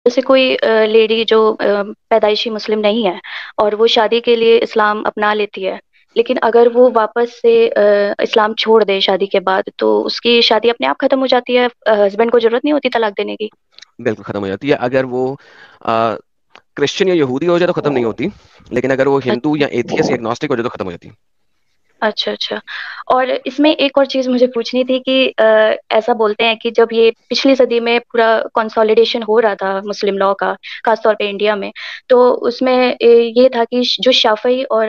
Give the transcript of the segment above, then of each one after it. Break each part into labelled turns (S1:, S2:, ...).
S1: جیسے کوئی لیڈی جو پیدائشی مسلم نہیں ہے اور وہ شادی کے لیے اسلام اپنا لیتی ہے، لیکن اگر وہ واپس سے اسلام چھوڑ دے شادی کے بعد، تو اس کی شادی اپنے آپ ختم ہو جاتی ہے، ہسبینڈ کو ضرورت نہیں ہوتی طلاق دینے کی؟
S2: بالکل ختم ہو جاتی ہے. اگر وہ کرسچن یا یہودی ہو جائے تو ختم نہیں ہوتی، لیکن اگر وہ ہندو یا ایتھیسٹ یا اگنوسٹک ہو جائے تو ختم ہو جاتی ہے.
S1: اچھا اچھا. اور اس میں ایک اور چیز مجھے پوچھنی تھی کہ ایسا بولتے ہیں کہ جب یہ پچھلی صدی میں پورا کنسالیڈیشن ہو رہا تھا مسلم لاء کا، خاص طور پہ انڈیا میں، تو اس میں یہ تھا کہ جو شافعی اور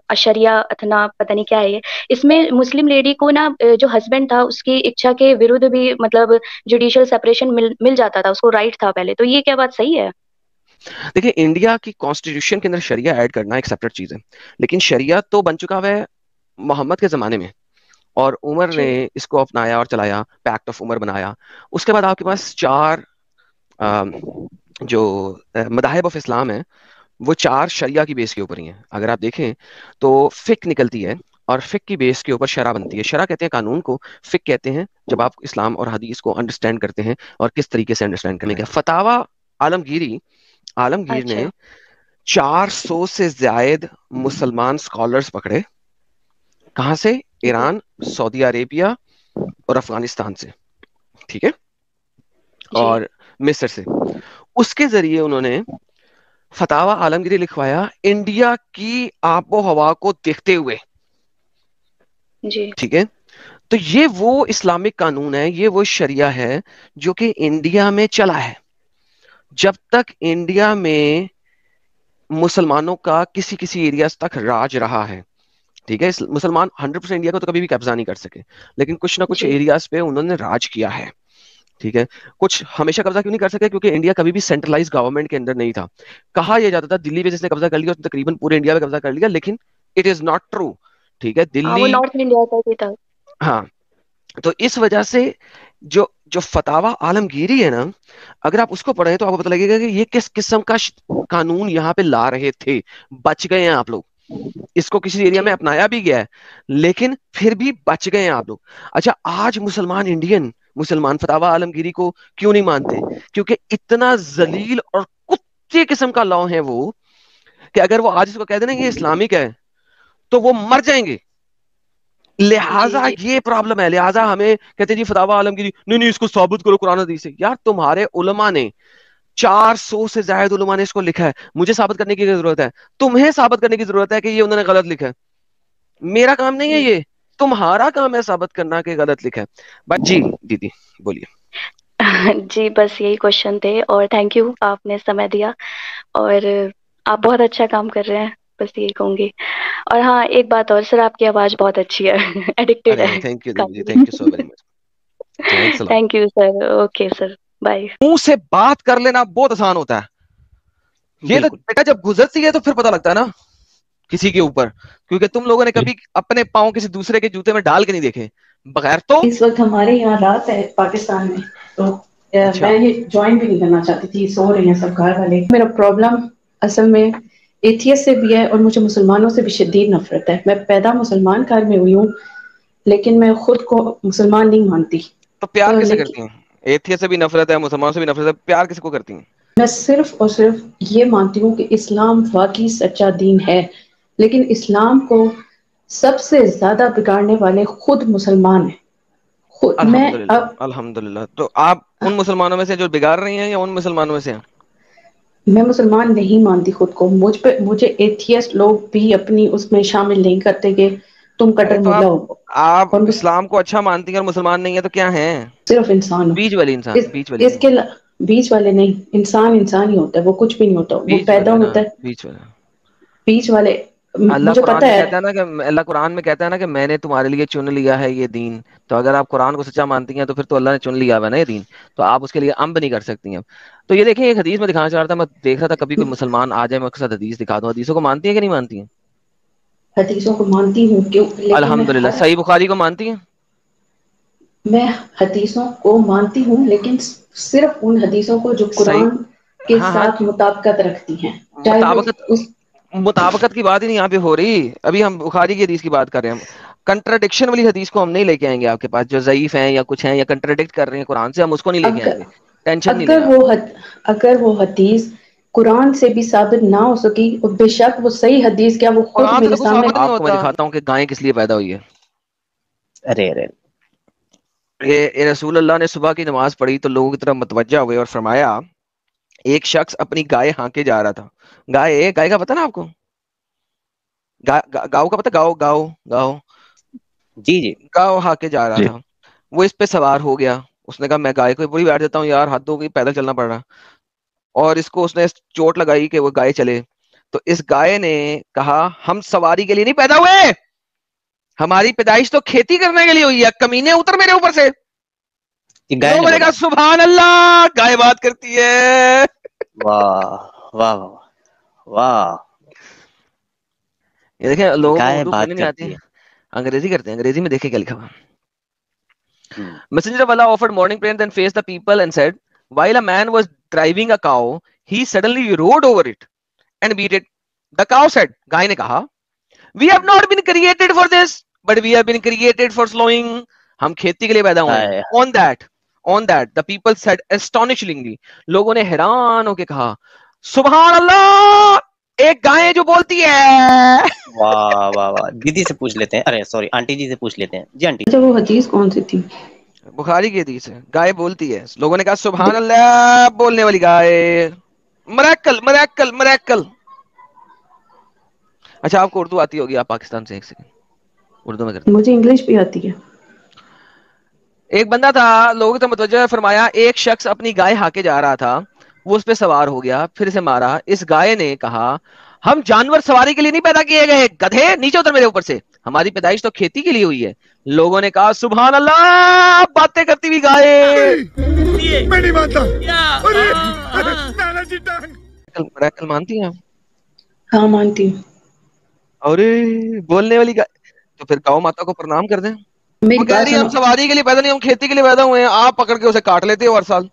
S1: اشریہ اتنا پتہ نہیں کیا ہے یہ، اس میں مسلم لیڈی کو نا جو ہسبینڈ تھا اس کی اچھا کے ورودھ بھی مطلب جوڈیشل سپریشن مل جاتا تھا، اس کو رائٹ تھا پہلے. تو یہ کیا بات صحیح ہے؟
S2: دیکھیں، انڈیا کی کانسٹیٹیوشن کے اندر شریعہ ایڈ کرنا ایک سیپریٹ چیز ہے، لیکن شریعہ تو بن چکا ہوا ہے محمد کے زمانے میں، اور عمر نے
S1: جی
S2: اس کو اپنایا اور چلایا، پیکٹ آف عمر بنایا. اس کے بعد آپ کے پاس چار جو مذاہب آف اسلام ہیں وہ چار شریعہ کی بیس کے اوپر ہی ہیں. اگر آپ دیکھیں تو فقہ نکلتی ہے، اور فقہ کی بیس کے اوپر شرع بنتی ہے. شرع کہتے ہیں قانون کو، فقہ کہتے ہیں جب آپ اسلام اور حدیث کو انڈرسٹینڈ کرتے ہیں اور کس طریقے سے انڈرسٹینڈ کرنے کا. فتاوی عالمگیر نے
S1: اچھا
S2: 400 سے زائد مسلمان اسکالرس پکڑے. کہاں سے؟
S1: جی
S2: ایران، سعودی عربیہ اور افغانستان سے، ٹھیک ہے،
S1: جی
S2: اور مصر سے. اس کے ذریعے انہوں نے فتاوی عالمگیری لکھوایا انڈیا کی آب و ہوا کو دیکھتے ہوئے،
S1: جی
S2: ٹھیک ہے. تو یہ وہ اسلامک قانون ہے، یہ وہ شریعہ ہے جو کہ انڈیا میں چلا ہے. جب تک انڈیا میں مسلمانوں کا کسی کسی ایریاز تک راج رہا ہے، ٹھیک ہے، مسلمان 100% انڈیا کو تو کبھی بھی قبضہ نہیں کر سکے، لیکن کچھ نہ کچھ
S1: جی
S2: ایریاز پہ انہوں نے راج کیا ہے، ٹھیک ہے. کچھ ہمیشہ قبضہ کیوں نہیں کر سکے؟ کیونکہ انڈیا کبھی بھی سینٹرلائز گورنمنٹ کے اندر نہیں تھا. کہا یہ جاتا تھا دلی پہ جس نے قبضہ کر لیا اس نے تقریباً پورے انڈیا پہ قبضہ کر لیا، لیکن اٹ از ناٹ ٹرو، ٹھیک ہے.
S1: ہاں، وہ
S2: دلی،
S1: نارتھ انڈیا کا ہی تھا.
S2: ہاں. تو اس وجہ سے جو فتاوی عالمگیری ہے نا، اگر آپ اس کو پڑھیں تو آپ کو پتہ لگے گا کہ یہ کس قسم کا قانون یہاں پہ لا رہے تھے. بچ گئے ہیں آپ لوگ، اس کو کسی ایریا
S1: جی
S2: میں اپنایا بھی گیا ہے لیکن پھر بھی بچ گئے ہیں آپ لوگ. اچھا، آج مسلمان فتاوی عالمگیری کو کیوں نہیں مانتے؟ کیونکہ اتنا ذلیل اور کتے قسم کا لا ہے وہ، کہ اگر وہ آج اس کو کہہ دینا یہ اسلامک ہے تو وہ مر جائیں گے.
S1: جی
S2: لہٰذا
S1: جی
S2: یہ پرابلم ہے. لہٰذا ہمیں کہتے ہیں جی فتاوی عالمگیری نہیں اس کو ثابت کرو قرآن حدیث سے. یار تمہارے علماء نے 400 سے زائد علماء نے اس کو لکھا ہے. مجھے ثابت کرنے کی ضرورت ہے، تمہیں ثابت کرنے کی ضرورت ہے کہ یہ انہوں نے غلط لکھا ہے. میرا کام نہیں ہے،
S1: جی
S2: یہ تمہارا کام ہے ثابت کرنا کہ غلط لکھا ہے. بس جی دیدی بولیے.
S1: جی بس یہی کوشچن تھے، اور تھینک یو آپ نے سمے دیا، اور آپ بہت اچھا کام کر رہے ہیں، بس یہی کہوں گی. اور ہاں ایک بات اور، سر آپ کی آواز بہت اچھی ہے، ایڈکٹیڈ
S2: ارے
S1: ہے
S2: تھینک یو دیدی جی،
S1: کافی.
S2: Thank you so very much, thanks a lot.
S1: Thank you sir, okay sir, bye.
S2: منہ سے بات کر لینا بہت آسان ہوتا ہے، یہ تو
S1: بالکل
S2: بیٹا جب گزرتی ہے تو پھر پتہ لگتا ہے نا کسی کے اوپر. کیونکہ تم لوگوں نے کبھی اپنے پاؤں کسی دوسرے کے جوتے میں ڈال کے نہیں دیکھے بغیر تو.
S3: اس وقت ہمارے یہاں رات ہے پاکستان میں، تو
S2: اچھا
S3: میں یہ جوائن بھی نہیں کرنا چاہتی تھی، سو رہے ہیں سب گھر والے. میرا پرابلم اصل میں ایتھیس سے بھی ہے، اور مجھے مسلمانوں سے بھی شدید نفرت ہے. میں پیدا مسلمان گھر میں ہوئی ہوں، لیکن میں خود کو مسلمان نہیں مانتی.
S2: تو پیار کیسے
S3: لیکن
S2: کرتی ہیں؟ ایتھیس سے بھی نفرت ہے، مسلمانوں سے بھی نفرت ہے، پیار کس کو کرتی ہیں؟
S3: میں صرف اور صرف یہ مانتی ہوں کہ اسلام واقعی سچا دین ہے، لیکن اسلام کو سب سے زیادہ بگاڑنے والے خود مسلمان ہیں. خود میں
S2: الحمد للہ
S3: اب
S2: الحمد للہ. تو آپ ان مسلمانوں میں سے جو بگاڑ رہی ہیں یا ان مسلمانوں میں سے ہیں؟
S3: میں مسلمان نہیں مانتی خود کو. مجھے ایتھیسٹ لوگ بھی اپنی اس میں شامل نہیں کرتے کہ تم
S2: ارے
S3: کٹر
S2: تو
S3: ملا ہو.
S2: آپ
S3: اور
S2: اسلام کو اچھا مانتی ہیں اور مسلمان نہیں ہیں تو کیا ہیں؟
S3: صرف انسان ہو.
S2: بیچ والی انسان، بیچ والی
S3: اس کے بیچ والے نہیں، انسان انسان ہی ہوتا ہے، وہ کچھ بھی نہیں ہوتا. وہ
S2: بیچ
S3: پیدا
S2: والے نا،
S3: ہوتا ہے
S2: بیچ والے.
S3: بیچ والے.
S2: اللہ
S3: مجھے
S2: قرآن
S3: پتا
S2: میں
S3: ہے
S2: کہتا ہے نا کہ اللہ قرآن میں کہتا ہے نا کہ میں نے تمہارے لیے چن لیا ہے یہ دین. تو اگر آپ قرآن کو سچا مانتی ہیں تو پھر تو اللہ نے چن لیا ہوا نا یہ دین، تو آپ اس کے لیے امب نہیں کر سکتی ہیں. تو یہ دیکھیں ایک حدیث میں دکھانا چاہ رہا تھا، میں دیکھ رہا تھا کبھی کوئی مسلمان آ جائے میں اس کے ساتھ حدیث دکھا دوں. حدیثوں کو مانتی ہیں کہ نہیں مانتی ہیں؟
S3: حدیثوں کو مانتی ہوں کیوں، لیکن
S2: الحمد للہ. صحیح بخاری کو مانتی ہیں؟
S3: میں حدیثوں کو مانتی ہوں، لیکن صرف ان حدیثوں کو جو
S2: صحیح،
S3: قرآن کے
S2: ہاں ہاں.
S3: ساتھ مطابقت رکھتی ہیں، چاہے وہ
S2: مطابقت
S3: اس
S2: مطابقت کی بات ہی نہیں یہاں پہ ہو رہی. ابھی ہم بخاری کی حدیث کی بات کر رہے ہیں. کنٹراڈکشن والی حدیث کو ہم نہیں لے کے آئیں گے آپ کے پاس، جو ضعیف ہیں یا کچھ ہیں یا کنٹراڈکٹ کر رہے ہیں قرآن سے، ہم اس کو نہیں لے
S3: اب
S2: کے آئیں گے. ٹینشن نہیں لینا.
S3: اگر وہ حدیث قرآن سے بھی ثابت نہ ہو سکی، اور بے شک وہ صحیح حدیث کیا وہ خود
S2: قرآن سے
S3: میرے
S2: تو کچھ
S3: سامنے.
S2: ثابت نہیں ہوتا. میں دکھاتا ہوں کہ گائے کس لیے پیدا ہوئی ہے.
S4: ارے ارے
S2: یہ رسول اللہ نے صبح کی نماز پڑھی تو لوگوں کی طرف متوجہ ہوئے اور فرمایا ایک شخص اپنی گائے ہانکے جا رہا تھا. گائے کا پتہ نا آپ کو؟ گاؤں کا پتہ؟ گاؤ
S4: جی جی
S2: گاؤ ہانکے جا رہا تھا. وہ اس پہ سوار ہو گیا. اس نے کہا میں گائے کو پوری بیٹھ دیتا ہوں یار، حد ہو گئی، پیدل چلنا پڑ رہا. اور اس نے چوٹ لگائی کہ وہ گائے چلے. تو اس گائے نے کہا ہم سواری کے لیے نہیں پیدا ہوئے، ہماری پیدائش تو کھیتی کرنے کے لیے ہوئی ہے، کمینے اتر میرے اوپر سے. لوگوں نے کہا سبحان اللہ، گائے بات کرتی ہے.
S4: واہ واہ واہ.
S2: یہ دیکھیں لوگوں کو
S4: گائے
S2: اردو
S4: بات
S2: پڑھنے نہیں آتی،
S4: کرتی ہے.
S2: انگریزی کرتے ہیں. انگریزی میں دیکھیں کیا لکھا ہوا. Messenger of Allah offered morning prayer then faced the people and said, while a man was driving a cow, he suddenly rode over it and beat it. The cow said, گائے نے کہا, we have not been created for this, but we have been created for slowing. ہم کھیتی کے لیے پیدا ہوئے ہیں. On that, the people said astonishingly. لوگوں نے حیران ہو کے کہا, سبحان اللہ, ایک گائے جو بولتی ہے.
S4: واہ واہ واہ. دیدی سے پوچھ لیتے ہیں، ارے سوری آنٹی جی سے پوچھ لیتے ہیں. جی آنٹی.
S3: وہ حدیث کون سی تھی؟
S2: بخاری کی حدیث ہے، گائے بولتی ہے. لوگوں نے کہا سبحان اللہ، بولنے والی گائے. مریکل. اچھا آپ کو اردو آتی ہوگی، آپ پاکستان سے. ایک سیکنڈ اردو میں کرتے.
S3: مجھے انگلش بھی آتی ہے.
S2: ایک بندہ تھا، لوگوں نے متوجہ فرمایا ایک شخص اپنی گائے ہاکے جا رہا تھا، وہ اس پہ سوار ہو گیا، پھر اسے مارا. اس گائے نے کہا ہم جانور سواری کے لیے نہیں پیدا کیے گئے، گدھے نیچے اتر میرے اوپر سے، ہماری پیدائش تو کھیتی کے لیے ہوئی ہے. لوگوں نے کہا سبحان اللہ، باتیں کرتی ہوئی گائے.
S5: میں نہیں مانتا.
S2: مریکل مانتی ہیں آپ؟
S3: ہاں مانتی ہوں.
S2: ارے بولنے والی گائے. تو پھر گاؤں ماتا کو پرنام کر دیں. وہ کہہ رہی ہے ہم سواری کے لیے پیدا نہیں، ہم کھیتی کے لیے پیدا ہوئے ہیں. آپ پکڑ کے اسے کاٹ لیتے ہو ہر سال.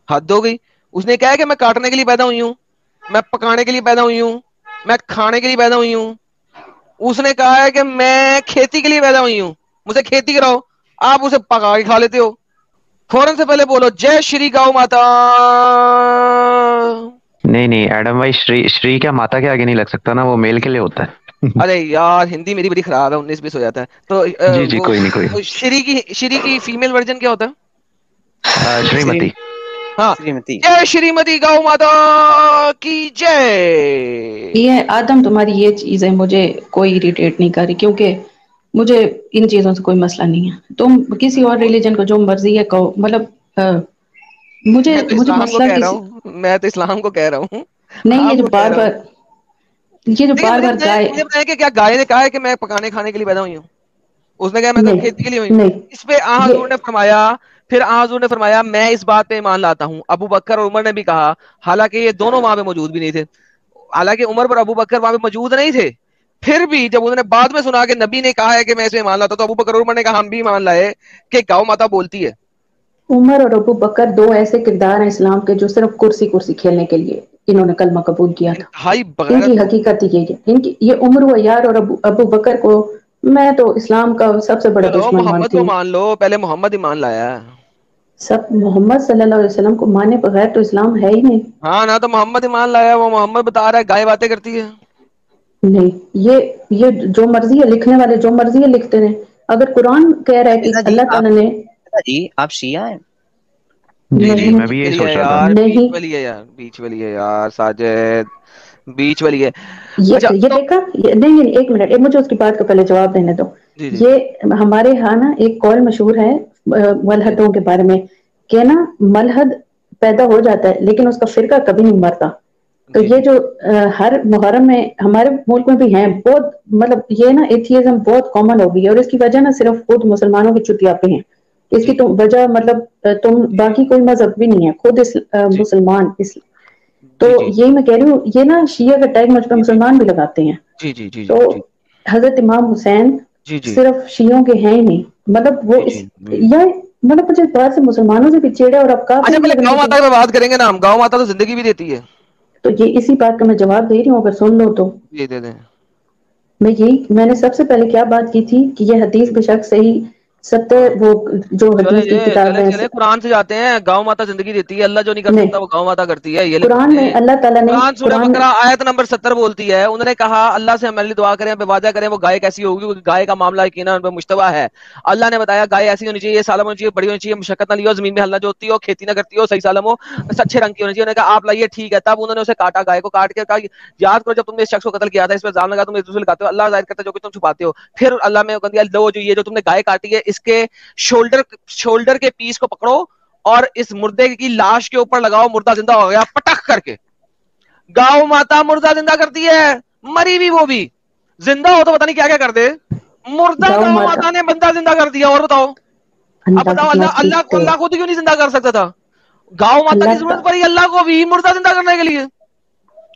S2: حد ہو گئی. اس نے کہا کہ میں کاٹنے کے لیے پیدا ہوئی ہوں، میں پکانے کے لیے پیدا ہوئی ہوں، میں کھانے کے لیے پیدا ہوئی ہوں. اس نے کہا ہے کہ میں کھیتی کے لیے پیدا ہوئی ہوں، مجھے کھیتی کراؤ. آپ اسے پکا کے کھا لیتے ہو. فوراً سے پہلے بولو جے شری گاؤں ماتا.
S6: نہیں ایڈم بھائی، شری کیا ماتا کے آگے نہیں لگ سکتا نا، وہ میل کے لیے ہوتا ہے.
S2: ارے یار ہندی میری بڑی خراب ہے، 19-20 ہو جاتا ہے. تو
S6: جی کوئی نہیں.
S2: شری کی فیمیل ورژن کیا ہوتا ہے؟
S6: شریمتی.
S2: ہاں، جے شریمتی گاؤں ماتا کی جے.
S3: یہ آدم تمہاری یہ چیزیں مجھے کوئی اریٹیٹ نہیں کر رہی، کیونکہ مجھے ان چیزوں سے کوئی مسئلہ نہیں ہے. تم کسی اور ریلیجن کو جو مرضی ہے کہو، مطلب مجھے
S2: اسلام کو
S3: مسئلہ
S2: کہہ رہا
S3: کسی
S2: ہوں، میں تو اسلام کو کہہ رہا ہوں.
S3: نہیں. یہ جو بار بار گائے،
S2: مجھے بتائیں کہ کیا گائے نے کہا ہے کہ میں پکانے کھانے کے لیے پیدا ہوئی ہوں؟ اس نے کہا میں تو کھیتی کے لیے ہوئی ہوں.
S3: نہیں
S2: اس پہ حضور نے فرمایا میں اس بات پہ ایمان لاتا ہوں. ابو بکر اور عمر نے بھی کہا، حالانکہ یہ دونوں وہاں پہ موجود بھی نہیں تھے. حالانکہ عمر اور ابو بکر وہاں پہ موجود نہیں تھے، پھر بھی جب انہوں نے بعد میں سنا کہ نبی نے کہا ہے کہ میں اس میں ایمان لاتا ہوں، تو ابو بکر اور عمر نے کہا ہم بھی ایمان لائے کہ گاؤں ماتا بولتی ہے.
S3: عمر اور ابو بکر دو ایسے کردار ہیں اسلام کے جو صرف کرسی کھیلنے کے لیے انہوں نے کلمہ قبول کیا تھا.
S2: انتہائی
S3: ان
S2: بغیرت
S3: کی حقیقت یہ ہے. یہ عمر و یار اور ابو بکر کو میں تو اسلام کا سب سے بڑا
S2: چلو
S3: دشمن
S2: محمد
S3: مانتی
S2: کو
S3: ہوں.
S2: مان لو، پہلے محمد ایمان لایا.
S3: سب محمد صلی اللہ علیہ وسلم کو مانے بغیر تو اسلام ہے ہی نہیں.
S2: ہاں نہ تو محمد ایمان لایا، وہ محمد بتا رہا ہے گائے باتیں کرتی ہے.
S3: نہیں، یہ جو مرضی ہے لکھنے والے جو مرضی ہے لکھتے رہے. اگر قرآن کہہ رہا ہے کہ اللہ تعالیٰ نے،
S4: جی آپ شیعہ ہیں؟
S6: جی میں بھی یہی سوچ رہا تھا.
S2: بیچ والی ہے یار ساجد، بیچ والی ہے.
S3: یہ دیکھا نہیں. ایک منٹ، مجھے اس کی بات کا پہلے جواب دینے دو. یہ ہمارے ہاں نا ایک قول مشہور ہے ملحدوں کے بارے میں کہ نا ملحد پیدا ہو جاتا ہے لیکن اس کا فرقہ کبھی نہیں مرتا. تو یہ جو ہر محرم میں ہمارے ملک میں بھی ہیں بہت، مطلب یہ نا ایتھیزم بہت کامن ہو گئی ہے، اور اس کی وجہ نا صرف خود مسلمانوں کی چٹیاپے ہیں. اس کی وجہ مطلب تم باقی کوئی مذہب بھی نہیں ہے، خود مسلمان تو یہی میں کہہ رہی ہوں. یہ نا شیعہ کا ٹیگ مجھ پہ مسلمان بھی لگاتے ہیں. تو حضرت امام حسین صرف شیعوں کے ہیں ہی نہیں، مطلب وہ مطلب مجھے بہت سے مسلمانوں سے بھی چیڑے اور اب کافر
S2: اچھا
S3: بھی
S2: پہلے
S3: لگنے
S2: گاؤں
S3: لگے.
S2: ماتا پہ بات کریں گے نا ہم. گاؤں ماتا تو زندگی بھی دیتی ہے.
S3: تو یہ اسی بات کا میں جواب دے رہی ہوں، اگر سن لو تو.
S2: یہ دے دیں.
S3: میں نے سب سے پہلے کیا بات کی تھی کہ یہ حدیث بے شک 70 وہ جو حدیث کی کتاب ہے
S2: قرآن سے جاتے ہیں. گاؤں ماتا زندگی دیتی ہے, اللہ جو نہیں کر سکتا وہ گاؤں ماتا کرتی ہے. یہ
S3: قرآن میں اللہ تعالیٰ نے
S2: قرآن سورہ بقرہ آیت نمبر 70 بولتی ہے, انہوں نے کہا اللہ سے ہمارے لیے دعا کریں, وعدہ کریں وہ گائے کیسی ہوگی, کیونکہ گائے کا معاملہ یقیناً ان پہ مشتبہ ہے. اللہ نے بتایا گائے ایسی ہونی چاہیے, سالم ہونی چاہیے, بڑی ہونی چاہیے, مشقت نہ لی ہو, زمین میں ہل نہ جوتتی ہو, کھیتی نہ کرتی ہو, صحیح سالم ہو, اچھے رنگ کی ہونی چاہیے. انہوں نے کہا آپ لائیے, ٹھیک ہے. تب انہوں نے اسے کاٹا, گائے کو کاٹ کے کہا یاد کرو جب تم نے اس شخص کو قتل کیا تھا, اس پہ الزام لگا, تم ایک دوسرے لگاتے ہو, اللہ ظاہر کرتا ہے جو کہ تم چھپاتے ہو. پھر اللہ میں کہا لو جو یہ جو تم نے گائے کاٹی ہے اس کے شولڈر کے پیس کو پکڑو اور اس مردے کی لاش کے اوپر لگاؤ, مردہ زندہ ہو گیا پٹخ کر کے. گاؤں ماتا مردہ زندہ کرتی ہے, مری بھی وہ بھی, زندہ ہو تو پتہ نہیں کیا کیا کر دے. مردہ گاؤں ماتا نے بندہ زندہ کر دیا. اور بتاؤ اب بتاؤ اللہ خود کیوں نہیں زندہ کر سکتا تھا؟ گاؤں ماتا کی ضرورت پڑی اللہ کو بھی مردہ زندہ کرنے کے لیے,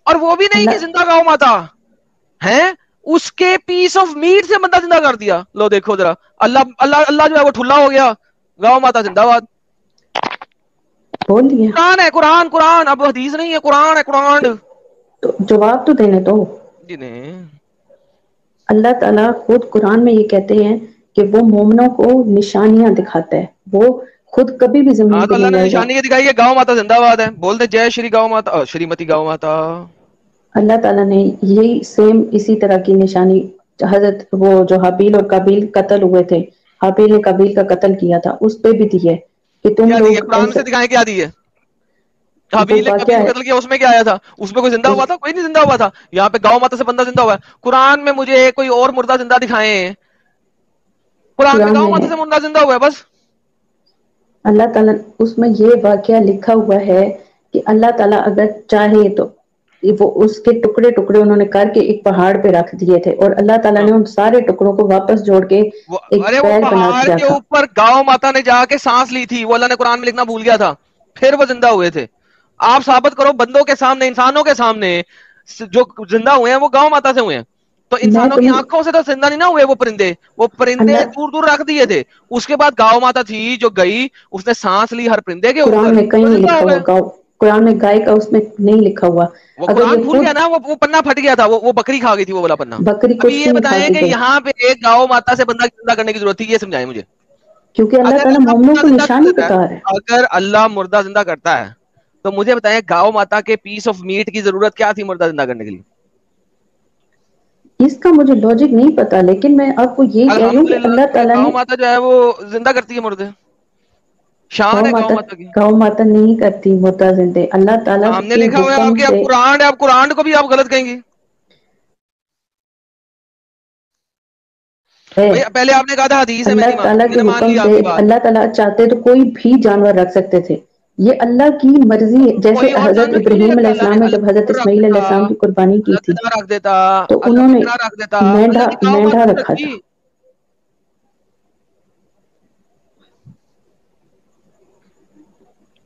S2: اور وہ بھی نہیں کہ زندہ گاؤں ماتا ہے, اس کے پیس آف میٹ سے بندہ زندہ کر دیا. لو دیکھو ذرا, اللہ جو ہے وہ ٹھلا ہو گیا, گاؤں ماتا زندہ باد. قرآن ہے, قرآن اب حدیث نہیں ہے, قرآن ہے, قرآن.
S3: تو جواب تو دینے تو
S2: جی نہیں,
S3: اللہ تعالیٰ خود قرآن میں یہ کہتے ہیں کہ وہ مومنوں کو نشانیاں دکھاتا ہے, وہ خود کبھی بھی زمین پہ
S2: اللہ
S3: نہیں
S2: نے
S3: جائے گا.
S2: نشانی دکھائی ہے, گاؤں ماتا زندہ باد ہے. بولتے جے شری گاؤں ماتا, شری متی گاؤں ماتا.
S3: اللہ تعالیٰ نے یہی سیم اسی طرح کی نشانی حضرت وہ جو حابیل اور قابیل قتل ہوئے تھے, حابیل نے قابیل کا قتل کیا تھا, اس پہ بھی دی ہے کہ تم لوگ
S2: قرآن سے دکھائیں کیا دی ہے. حابیل نے قابیل کو قتل کیا, اس میں کیا آیا تھا؟ اس میں کوئی زندہ ہوا تھا؟ کوئی نہیں زندہ ہوا تھا. یہاں پہ گاؤں ماتا سے بندہ زندہ ہوا ہے. قرآن میں مجھے کوئی اور مردہ زندہ دکھائیں, قرآن میں گاؤں ماتا سے مردہ زندہ ہوا ہے بس.
S3: اللہ تعالیٰ اس میں یہ واقعہ لکھا ہوا ہے کہ اللہ تعالیٰ اگر چاہے تو وہ اس کے ٹکڑے ٹکڑے انہوں نے کر کے ایک پہاڑ پہ رکھ دیے تھے, اور اللہ تعالیٰ نے ان سارے ٹکڑوں کو واپس جوڑ کے ایک پیر بنا دیا
S2: تھا. اوپر گاؤں ماتا نے جا کے سانس لی تھی, وہ اللہ نے قرآن میں لکھنا بھول گیا تھا, پھر وہ زندہ ہوئے تھے. آپ ثابت کرو بندوں کے سامنے, انسانوں کے سامنے جو زندہ ہوئے ہیں وہ گاؤں ماتا سے ہوئے ہیں. تو انسانوں کی آنکھوں سے تو زندہ نہیں نہ ہوئے وہ پرندے دور دور رکھ دیے تھے. اس کے بعد گاؤں ماتا تھی جو گئی, اس نے سانس لی ہر پرندے کے اوپر.
S3: قرآن میں کہیں نہیں لکھا ہوا, قرآن میں گائے کا اس میں نہیں لکھا ہوا.
S2: وہ قرآن بھول گیا نا, وہ پنا پھٹ گیا تھا, وہ بکری کھا گئی تھی وہ والا پنا.
S3: بکری
S2: ابھی یہ بتائیں کہ یہاں پہ ایک گاؤں ماتا سے بندہ زندہ کرنے کی ضرورت تھی, یہ سمجھائیں مجھے.
S3: کیونکہ اللہ تعالیٰ مومنوں کو نشانی بتا رہا ہے.
S2: اگر اللہ مردہ زندہ کرتا ہے تو مجھے بتائیں گاؤں ماتا کے پیس آف میٹ کی ضرورت کیا تھی مردہ زندہ کرنے کے لیے؟
S3: اس کا مجھے لاجک نہیں پتا, لیکن میں آپ کو یہی کہہ رہی ہوں کہ اللہ تعالیٰ نے
S2: گاؤں ماتا جو ہے وہ زندہ کرتی ہے مردے. شان ہے گاؤں ماتا کی.
S3: گاؤں ماتا نہیں کرتی مردہ زندے, اللہ تعالیٰ
S2: ہم نے لکھا ہوا ہے آپ کے, اب قرآن ہے, اب قرآن کو بھی آپ غلط کہیں گی. پہلے آپ نے کہا تھا حدیث ہے,
S3: اللہ تعالیٰ کے حکم سے اللہ تعالیٰ چاہتے تو کوئی بھی جانور رکھ سکتے تھے, یہ اللہ کی مرضی ہے. جیسے حضرت ابراہیم علیہ السلام نے جب حضرت اسماعیل علیہ السلام کی قربانی کی تھی تو انہوں نے مینڈا رکھا تھا.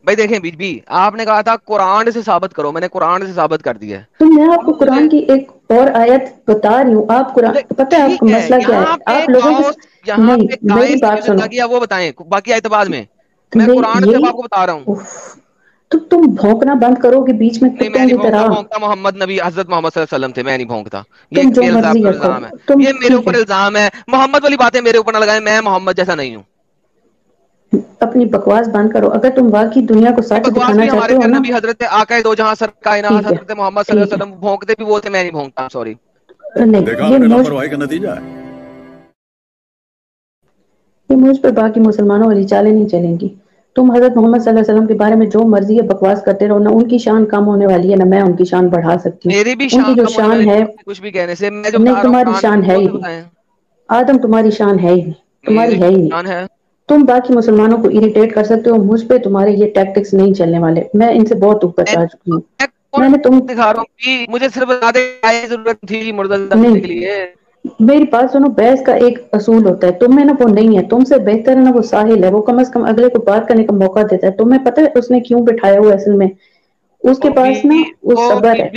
S2: بھائی دیکھیں بیچ بھی آپ نے کہا تھا قرآن سے ثابت کرو, میں نے قرآن سے ثابت کر دیا ہے.
S3: تو میں آپ کو قرآن کی ایک اور آیت بتا رہی ہوں, آپ قرآن پتہ ہے آپ کو مسئلہ کیا ہے, آپ لوگوں کو نہیں میری بات سنو,
S2: وہ بتائیں باقی آیت بعد میں, میں قرآن سے آپ کو بتا رہا ہوں.
S3: تو تم بھونکنا بند کرو کہ بیچ میں کتوں کی طرح.
S2: محمد نبی حضرت محمد صلی اللہ علیہ وسلم تھے, میں نہیں بھونکتا.
S3: تم جو مرضی رکھو,
S2: یہ میرے اوپر الزام ہے, محمد والی باتیں میرے اوپر نہ لگائیں, میں محمد جیسا نہیں ہوں.
S3: اپنی بکواس بند کرو, اگر تم واقعی دنیا کو سچ دکھانا چاہتے ہو نا.
S2: حضرت آقا دو جہاں سر کائنات حضرت محمد صلی اللہ علیہ وسلم بھونکتے بھی وہ تھے, میں نہیں بھونکتا. سوری,
S3: یہ مجھ پہ باقی مسلمانوں والی چالیں نہیں چلیں گی. تم حضرت محمد صلی اللہ علیہ وسلم کے بارے میں جو مرضی ہے بکواس کرتے رہو, نہ ان کی شان کم ہونے والی ہے, نہ میں ان کی شان بڑھا سکتی ہوں.
S2: میری بھی
S3: ان کی جو شان ہے
S2: کچھ بھی کہنے سے,
S3: نہیں, تمہاری شان ہے ہی نہیں. آدم تمہاری شان ہے ہی نہیں, تمہاری ہے ہی نہیں. تم باقی مسلمانوں کو اریٹیٹ کر سکتے ہو, مجھ پہ تمہارے یہ ٹیکٹکس نہیں چلنے والے. میں ان سے بہت اوپر جا چکی ہوں. میں نے تم
S2: دکھا رہا ہوں, مجھے صرف ضرورت تھی مردہ کرنے کے لیے.
S3: میری بات سنو, بحث کا ایک اصول ہوتا ہے, تم میں نا وہ نہیں ہے. تم سے بہتر ہے نا وہ ساحل ہے, وہ کم از کم اگلے کو بات کرنے کا موقع دیتا ہے. تمہیں پتہ ہے اس نے کیوں بٹھایا ہوا اصل میں, اس کے پاس نا وہ صبر ہے.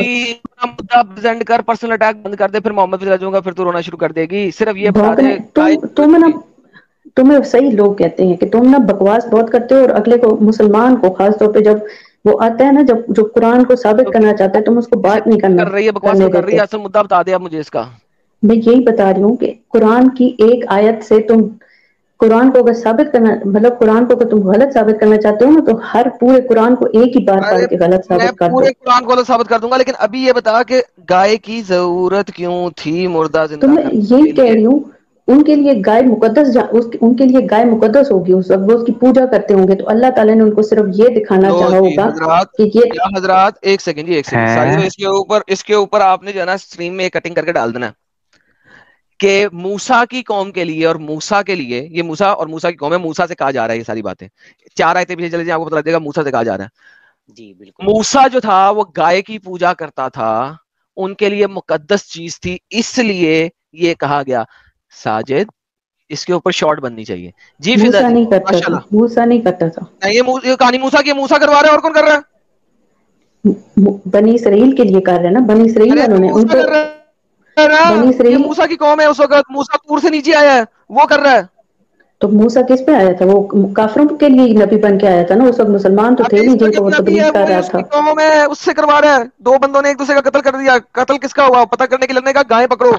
S2: مدعا پریزنٹ کر, پرسنل اٹیک بند کر دے, پھر محمد پہ جاؤں گا, پھر تو رونا شروع کر دے گی. صرف یہ بتا دے,
S3: تمہیں صحیح لوگ کہتے ہیں کہ تم نا بکواس بہت کرتے ہو, اور اگلے کو, مسلمان کو خاص طور پہ جب وہ آتا ہے نا, جب جو قرآن کو ثابت کرنا چاہتا ہے, تم اس کو بات نہیں کرنے دیتے.
S2: اصل مدعا بتا دیا مجھے اس کا.
S3: میں یہی بتا رہی ہوں کہ قرآن کی ایک آیت سے تم قرآن کو اگر ثابت کرنا مطلب قرآن کو اگر تم غلط ثابت کرنا چاہتے ہو نا تو ہر پورے قرآن کو ایک ہی بار پڑھ کے غلط
S2: میں
S3: ثابت کر دو.
S2: پورے قرآن کو غلط ثابت کر دوں گا، لیکن ابھی یہ بتا کہ گائے کی ضرورت کیوں تھی مردہ
S3: تو
S2: زندہ
S3: میں یہی کہہ رہی ہوں ان کے لیے گائے مقدس ان کے لیے گائے مقدس ہوگی، اس وقت وہ اس کی پوجا کرتے ہوں گے، تو اللہ تعالیٰ نے ان کو صرف یہ دکھانا چاہا ہوگا
S2: حضرات
S3: کہ یہ
S2: کیا حضرات ایک سیکنڈ ساری اس کے اوپر آپ نے جو ہے نا اسٹریم میں کٹنگ کر کے ڈال دینا کہ موسیٰ کی قوم کے لیے اور موسیٰ کے لیے، یہ موسیٰ اور موسیٰ کی قوم ہے، موسیٰ سے کہا جا رہا ہے یہ ساری باتیں 4 آیتیں پیچھے چلے جائیں آپ کو پتہ لگ جائے گا موسیٰ سے کہا جا رہا ہے.
S4: جی بالکل.
S2: موسیٰ جو تھا وہ گائے کی پوجا کرتا تھا، ان کے لیے مقدس چیز تھی، اس لیے یہ کہا گیا. ساجد اس کے اوپر شارٹ بننی چاہیے. جی فضا
S3: موسیٰ
S2: جی
S3: نہیں کرتا تھا، موسیٰ نہیں کرتا تھا.
S2: یہ کہانی موسیٰ کی، موسیٰ کروا رہا ہے اور کون کر رہا ہے؟
S3: بنی اسرائیل کے لیے کر رہے ہیں نا، بنی اسرائیل والوں نے ان کو بنی
S2: یہ
S3: اسرائیل
S2: موسیٰ کی قوم ہے، اس وقت موسیٰ طور سے نیچے آیا ہے، وہ کر رہا ہے.
S3: تو موسیٰ کس پہ آیا تھا؟ وہ کافروں کے لیے نبی بن کے آیا تھا نا، اس وقت مسلمان تو تھے
S2: ابھی اس
S3: نہیں جن
S2: وقت
S3: کو وہ
S2: نبی ہے،
S3: تبلیغ کر
S2: وہی
S3: رہا
S2: اس
S3: تھا.
S2: کی قوم ہے، اس سے کروا رہا ہے. 2 بندوں نے ایک دوسرے کا قتل کر دیا. قتل کس کا ہوا پتہ کرنے کے لیے کا گائے پکڑو.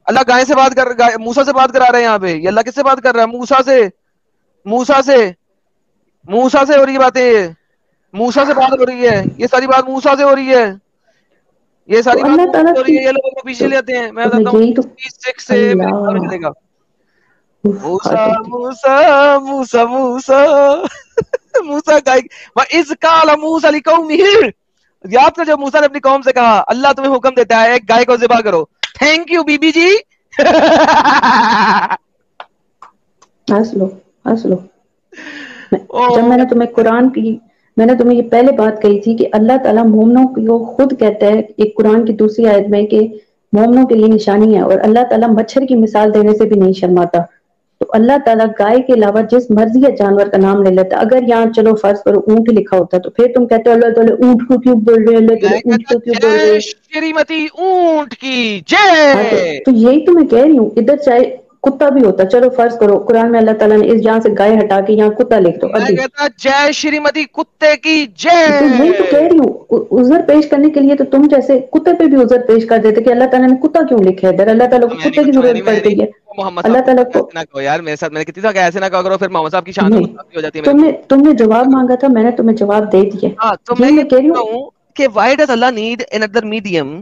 S2: اللہ گائے سے بات کر موسیٰ سے بات کرا رہے ہیں یہاں پہ. یہ اللہ کس سے بات کر رہا ہے؟ موسیٰ سے. موسیٰ سے ہو رہی باتیں، موسیٰ سے بات ہو رہی ہے، یہ ساری بات موسیٰ سے ہو رہی ہے، یہ ساری
S3: تو
S2: بات
S3: اللہ تعالیٰ
S2: ہو رہی ہے. یہ لوگ پیچھے لے آتے ہیں. میں بتاتا ہوں
S3: یہی تو
S2: 6 سے میرے خیال میں چلے گا. موسیٰ
S3: اللہ
S2: موسیٰ موسیٰ موسیٰ موسیٰ گائے وَإِذْ قَالَ مُوسَىٰ لِقَوْمِهِ، یاد کر جب موسیٰ نے اپنی قوم سے کہا اللہ تمہیں حکم دیتا ہے ایک گائے کو ذبح کرو. تھینک یو بی بی جی.
S3: ہنس لو ہنس لو. جب میں نے تمہیں قرآن کی میں نے تمہیں یہ پہلے بات کہی تھی کہ اللہ تعالیٰ مومنوں کو خود کہتا ہے ایک قرآن کی دوسری آیت میں کہ مومنوں کے لیے نشانی ہے، اور اللہ تعالیٰ مچھر کی مثال دینے سے بھی نہیں شرماتا. تو اللہ تعالیٰ گائے کے علاوہ جس مرضی یا جانور کا نام لے لیتا. اگر یہاں چلو فرض کرو اونٹ لکھا ہوتا تو پھر تم کہتے ہو اللہ تعالیٰ اونٹ کو کیوں بول رہے ہیں، اللہ تعالیٰ اونٹ کو کیوں بول رہے ہیں.
S2: شریمتی اونٹ کی جے.
S3: تو یہی تو میں کہہ رہی ہوں، ادھر چاہے کتا بھی ہوتا، چلو فرض کرو قرآن میں اللہ تعالیٰ نے اس یہاں سے گائے ہٹا کے یہاں کتا لکھ دو.
S2: میں کہتا جے شریمتی کتے کی جے.
S3: تو یہی تو کہہ رہی ہوں، عذر پیش کرنے کے لیے تو تم جیسے کتے پہ بھی عذر پیش کر دیتے کہ اللہ تعالیٰ نے کتا کیوں لکھا ہے ادھر، اللہ تعالیٰ کو کتے کی ضرورت پڑ گئی ہے. اللہ تعالیٰ کو
S2: یار میرے ساتھ میں نے کتنی دفعہ ایسے نہ کہا کرو، پھر محمد صاحب کی شان ہو جاتی ہے.
S3: تم نے جواب مانگا تھا، میں نے تمہیں جواب دے دیا.
S2: ہاں تو میں یہ کہہ رہا ہوں کہ why does Allah need another medium،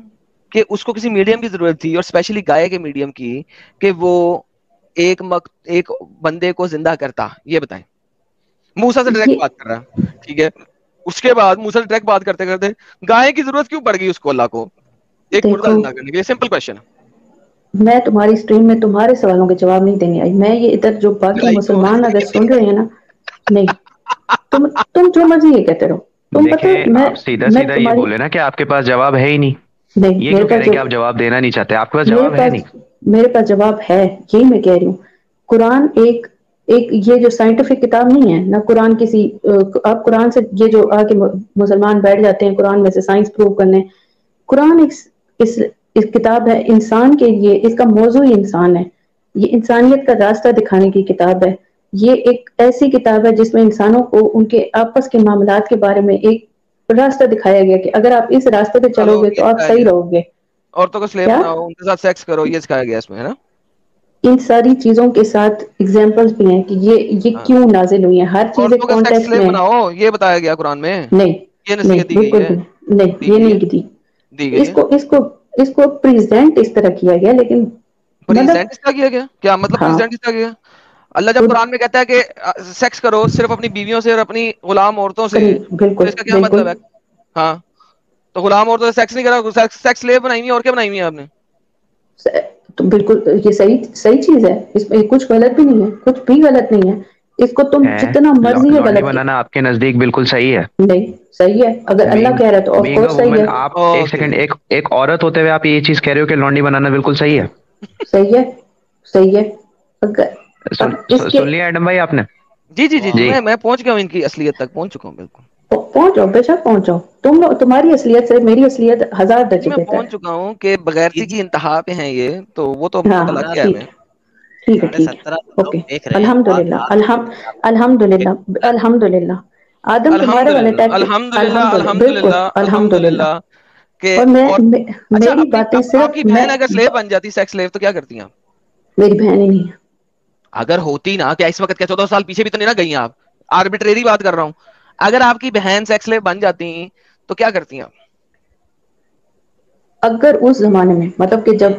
S2: کہ اس کو کسی میڈیم کی ضرورت تھی، اور اسپیشلی گائے کے میڈیم کی، کہ وہ ایک بندے کو زندہ کرتا. یہ بتائیں. موسیٰ سے ڈائریکٹ بات کر رہا ہے، ٹھیک ہے. اس کے بعد موسیٰ سے ڈائریکٹ بات کرتے کرتے گائے کی ضرورت کیوں پڑ گئی اس کو اللہ کو ایک مردہ زندہ کرنے کے لیے؟ Simple question.
S3: میں تمہاری اسٹریم میں تمہارے سوالوں کے جواب نہیں دینے آئی. میں یہ ادھر جو باقی مسلمان اگر سن رہے ہیں نا، نہیں تم جو مرضی یہ کہتے رہو. تم پتہ
S6: آپ سیدھا سیدھا یہ بولے نا کہ آپ کے پاس جواب ہے ہی نہیں. یہ کیوں کہہ رہے ہیں کہ آپ جواب دینا نہیں چاہتے؟ آپ کے پاس جواب ہے نہیں.
S3: میرے پاس جواب ہے، یہی میں کہہ رہی ہوں. قرآن ایک یہ جو سائنٹیفک کتاب نہیں ہے نہ. قرآن کسی آپ قرآن سے یہ جو آ کے مسلمان بیٹھ جاتے ہیں قرآن میں سے سائنس پروو کرنے. قرآن ایک کتاب ہے انسان کے لیے، اس کا موضوع ہی انسان ہے. یہ انسانیت کا راستہ دکھانے کی کتاب ہے. یہ ایک ایسی کتاب ہے جس میں انسانوں کو ان کے آپس کے معاملات کے بارے میں ایک راستہ دکھایا گیا کہ اگر آپ اس راستے پہ چلو گے تو آپ صحیح رہو گے.
S2: عورتوں کو سلیو بناؤ، ان کے ساتھ سیکس کرو، یہ سکھایا گیا اس میں، ہے نا.
S3: ان ساری چیزوں کے ساتھ ایگزامپلز بھی ہیں کہ یہ کیوں نازل ہوئی ہیں. ہر چیز ایک کانٹیکسٹ میں
S2: بناؤ، یہ بتایا گیا قرآن میں.
S3: نہیں
S2: یہ نصیحت دی گئی ہے.
S3: نہیں یہ نہیں دی. اس کو پریزنٹ اس طرح کیا گیا، لیکن
S2: پریزنٹ اس طرح کیا گیا کیا مطلب؟ پریزنٹ اس طرح کیا اللہ جب قرآن میں کہتا ہے کہ سیکس کرو صرف اپنی بیویوں سے اور اپنی غلام عورتوں سے،
S3: بالکل
S2: اس کا کیا مطلب ہے؟ ہاں تو غلام عورتوں سے سیکس نہیں کرا، سیکس سلیو بنائی ہوئی اور کیا بنائی ہوئی ہے آپ نے؟
S3: تو بالکل یہ صحیح چیز ہے، اس میں کچھ غلط بھی نہیں ہے، کچھ بھی غلط نہیں ہے. اس کو تم جتنا مرضی ہے غلط
S6: بنانا آپ کے نزدیک بالکل صحیح ہے.
S3: نہیں صحیح ہے، اگر اللہ کہہ رہا ہے تو آف کورس صحیح ہے.
S6: آپ ایک سیکنڈ، ایک عورت ہوتے ہوئے آپ یہ چیز کہہ رہے ہو کہ لونڈی بنانا بالکل صحیح ہے.
S3: صحیح ہے.
S6: سن لیا ایڈم بھائی آپ نے؟
S2: جی جی جی جی میں پہنچ گیا ہوں، ان کی اصلیت تک پہنچ چکا ہوں. بالکل
S3: پہنچو، بے شک پہنچو. تمہاری اصلیت سے میری اصلیت 1000 درجے
S2: میں پہنچ چکا ہوں کہ بغیرتی کی انتہا پہ ہیں یہ، تو وہ تو
S3: الگ کیا ہے. ٹھیک ہے اوکے. الحمدللہ الحمدللہ الحمدللہ. آدم تمہارے والے ٹائپ الحمدللہ. اور میری باتیں صرف
S2: آپ کی بہن اگر سلیو بن جاتی، سیکس سلیو، تو کیا کرتی ہیں آپ؟
S3: میری بہن ہی نہیں ہے.
S2: اگر ہوتی نا کیا اس وقت کیا 14 سال پیچھے بھی تو نہیں نا گئی آپ, آربیٹریری بات کر رہا ہوں, اگر آپ کی بہن سیکس سلیو بن جاتی تو کیا کرتی ہیں آپ؟
S3: اگر اس زمانے میں مطلب کہ جب,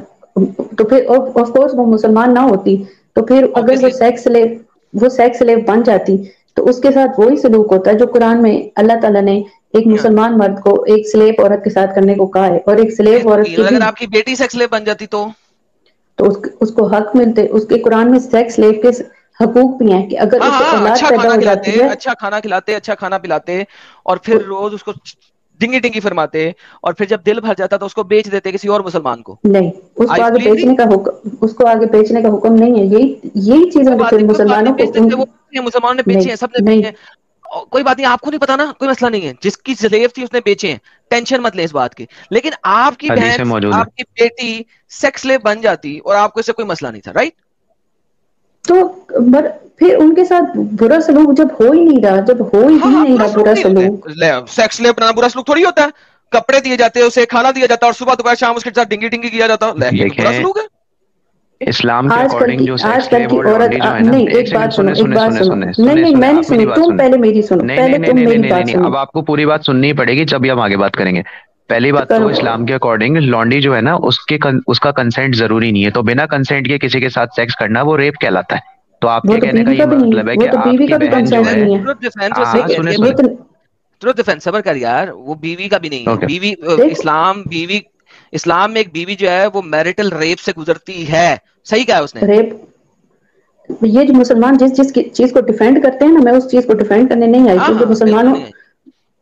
S3: تو پھر آف کورس وہ مسلمان نہ ہوتی, تو پھر اگر وہ سیکس سلیو بن جاتی تو اس کے ساتھ وہی سلوک ہوتا ہے جو قرآن میں اللہ تعالیٰ نے ایک مسلمان مرد کو ایک سلیو عورت کے ساتھ کرنے کو کہا ہے, اور ایک سلیو عورت کی بھی.
S2: اگر آپ کی بیٹی سیکس سلیو بن جاتی تو
S3: اس کو حق ملتے, اس کے قرآن میں سیکس سلیو کے حقوق بھی ہیں کہ اگر اس سے اولاد پیدا ہو جاتی ہے,
S2: اچھا کھانا کھلاتے, اچھا کھانا پلاتے, اور پھر روز اس کو ڈنگی ڈنگی فرماتے, اور پھر جب دل بھر جاتا تو اس کو بیچ دیتے کسی اور مسلمان کو.
S3: نہیں, اس کو آگے بیچنے کا حکم, اس کو آگے بیچنے کا حکم نہیں ہے. یہی چیزیں پھر مسلمانوں کو,
S2: مسلمانوں نے بیچے ہیں, سب نے بیچے ہیں, کوئی بات نہیں, آپ کو نہیں پتا نا, کوئی مسئلہ نہیں ہے, جس کی سلیو تھی اس نے بیچے ہیں, ٹینشن مت لیں اس بات کی. لیکن آپ کی بہن, آپ کی بیٹی سیکس سلیو بن جاتی اور آپ کو اس سے کوئی مسئلہ نہیں تھا, رائٹ؟
S3: تو پھر ان کے ساتھ برا سلوک جب ہو ہی نہیں رہا, جب ہو ہی نہیں رہا برا سلوک,
S2: سیکس سلیو بنانا برا سلوک تھوڑی ہوتا ہے. کپڑے دیے جاتے ہیں, اسے کھانا دیا جاتا ہے, اور صبح دوپہر شام اس کے ساتھ ڈنگی ڈنگی کیا جاتا ہے, یہ برا سلوک ہے.
S6: اسلام کے
S3: آج کل
S6: اکارڈنگ جو
S3: آج
S6: سیکس
S3: کل کی عورت, نہیں ایک بات سنو, ایک بات سنو, نہیں میں نہیں سنی, تم پہلے میری سنو, پہلے تم میری بات سنو.
S6: اب آپ کو پوری بات سننی پڑے گی جب بھی ہم آگے بات کریں گے. پہلی بات تو اسلام کے اکارڈنگ لانڈی جو ہے نا, اس کا کنسنٹ ضروری نہیں ہے, تو بنا کنسنٹ کے کسی کے ساتھ سیکس کرنا وہ ریپ کہلاتا ہے. تو آپ کے کہنے کا یہ مطلب ہے کہ آپ کی بہن جو ہے,
S2: ٹروتھ ڈیفینس صبر کر یار, وہ بیوی کا بھی نہیں ہے. بیوی اسلام میں ایک بیوی جو ہے وہ میرٹل ریپ سے گزرتی ہے. صحیح کہا اس نے.
S3: ریپ, یہ جو مسلمان جس چیز کو ڈیفینڈ کرتے ہیں نا, میں اس چیز کو ڈیفینڈ کرنے نہیں آئی, کیونکہ مسلمانوں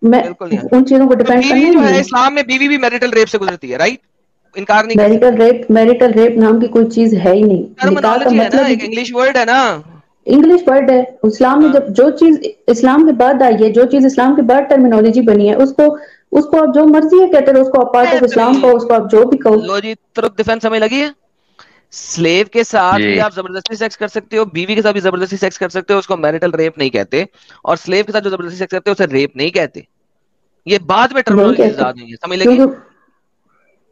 S3: میں ان چیزوں کو ڈیفینڈ کرنا
S2: جو ہے, اسلام میں بیوی بھی میرٹل ریپ سے گزرتی ہے, رائٹ؟ انکار نہیں کر سکتے.
S3: میرٹل ریپ نام کی کوئی چیز ہے ہی نہیں. نکاح کا مطلب
S2: ایک انگلش ورڈ ہے نا,
S3: انگلش ورڈ ہے. اسلام میں جب جو چیز اسلام کے بعد آئی ہے, جو چیز اسلام کے بعد ٹرمینالوجی بنی ہے, اس کو آپ جو مرضی ہے کہتے رہو, اس کو پارٹ آف اسلام کہو, اس کو آپ جو بھی کہو.
S2: لو جی, ٹروتھ ڈیفینس سمجھ لگی ہے. سلیو کے ساتھ بھی آپ زبردستی سیکس کر سکتے ہو, بیوی کے ساتھ بھی زبردستی سیکس کر سکتے ہو, اس کو میرٹل ریپ نہیں کہتے. اور سلیو کے ساتھ جو زبردستی سیکس کرتے ہیں اسے ریپ نہیں کہتے. یہ بعد میں ٹرمینالوجی زیادہ نہیں ہے, سمجھ لگی؟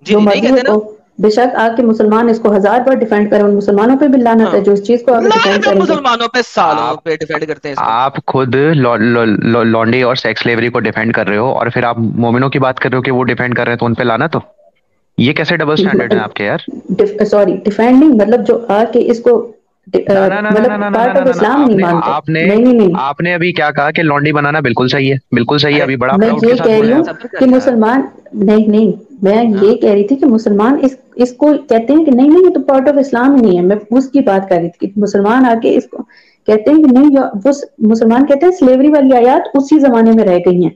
S3: جو مرضی ہو, بے شک آ کے مسلمان اس کو 1000 بار ڈیفینڈ کرے, ان مسلمانوں پہ بھی لعنت ہے جو اس چیز کو آگے ڈیفینڈ کریں گے.
S2: مسلمانوں پہ سالوں پہ ڈیفینڈ کرتے ہیں.
S6: آپ خود لانڈی اور سیکس سلیوری کو ڈیفینڈ کر رہے ہو, اور پھر آپ مومنوں کی بات کر رہے ہو کہ وہ ڈیفینڈ کر رہے ہیں, تو ان پہ لعنت ہو. یہ کیسے ڈبل سٹینڈرڈ ہیں آپ کے یار؟
S3: سوری, ڈیفینڈ نہیں, مطلب جو آ کے اس کو مطلب پارٹ آف اسلام نہیں مانتے.
S6: آپ نے ابھی کیا کہا کہ لانڈی بنانا بالکل صحیح ہے, بالکل صحیح ہے. ابھی بڑا
S3: میں یہ کہہ رہی ہوں کہ مسلمان نہیں, میں یہ کہہ رہی تھی کہ مسلمان اس کو کہتے ہیں کہ نہیں یہ تو پارٹ آف اسلام نہیں ہے. میں اس کی بات کر رہی تھی کہ مسلمان آ کے اس کو کہتے ہیں کہ نہیں, وہ مسلمان کہتے ہیں سلیوری والی آیات اسی زمانے میں رہ گئی ہیں.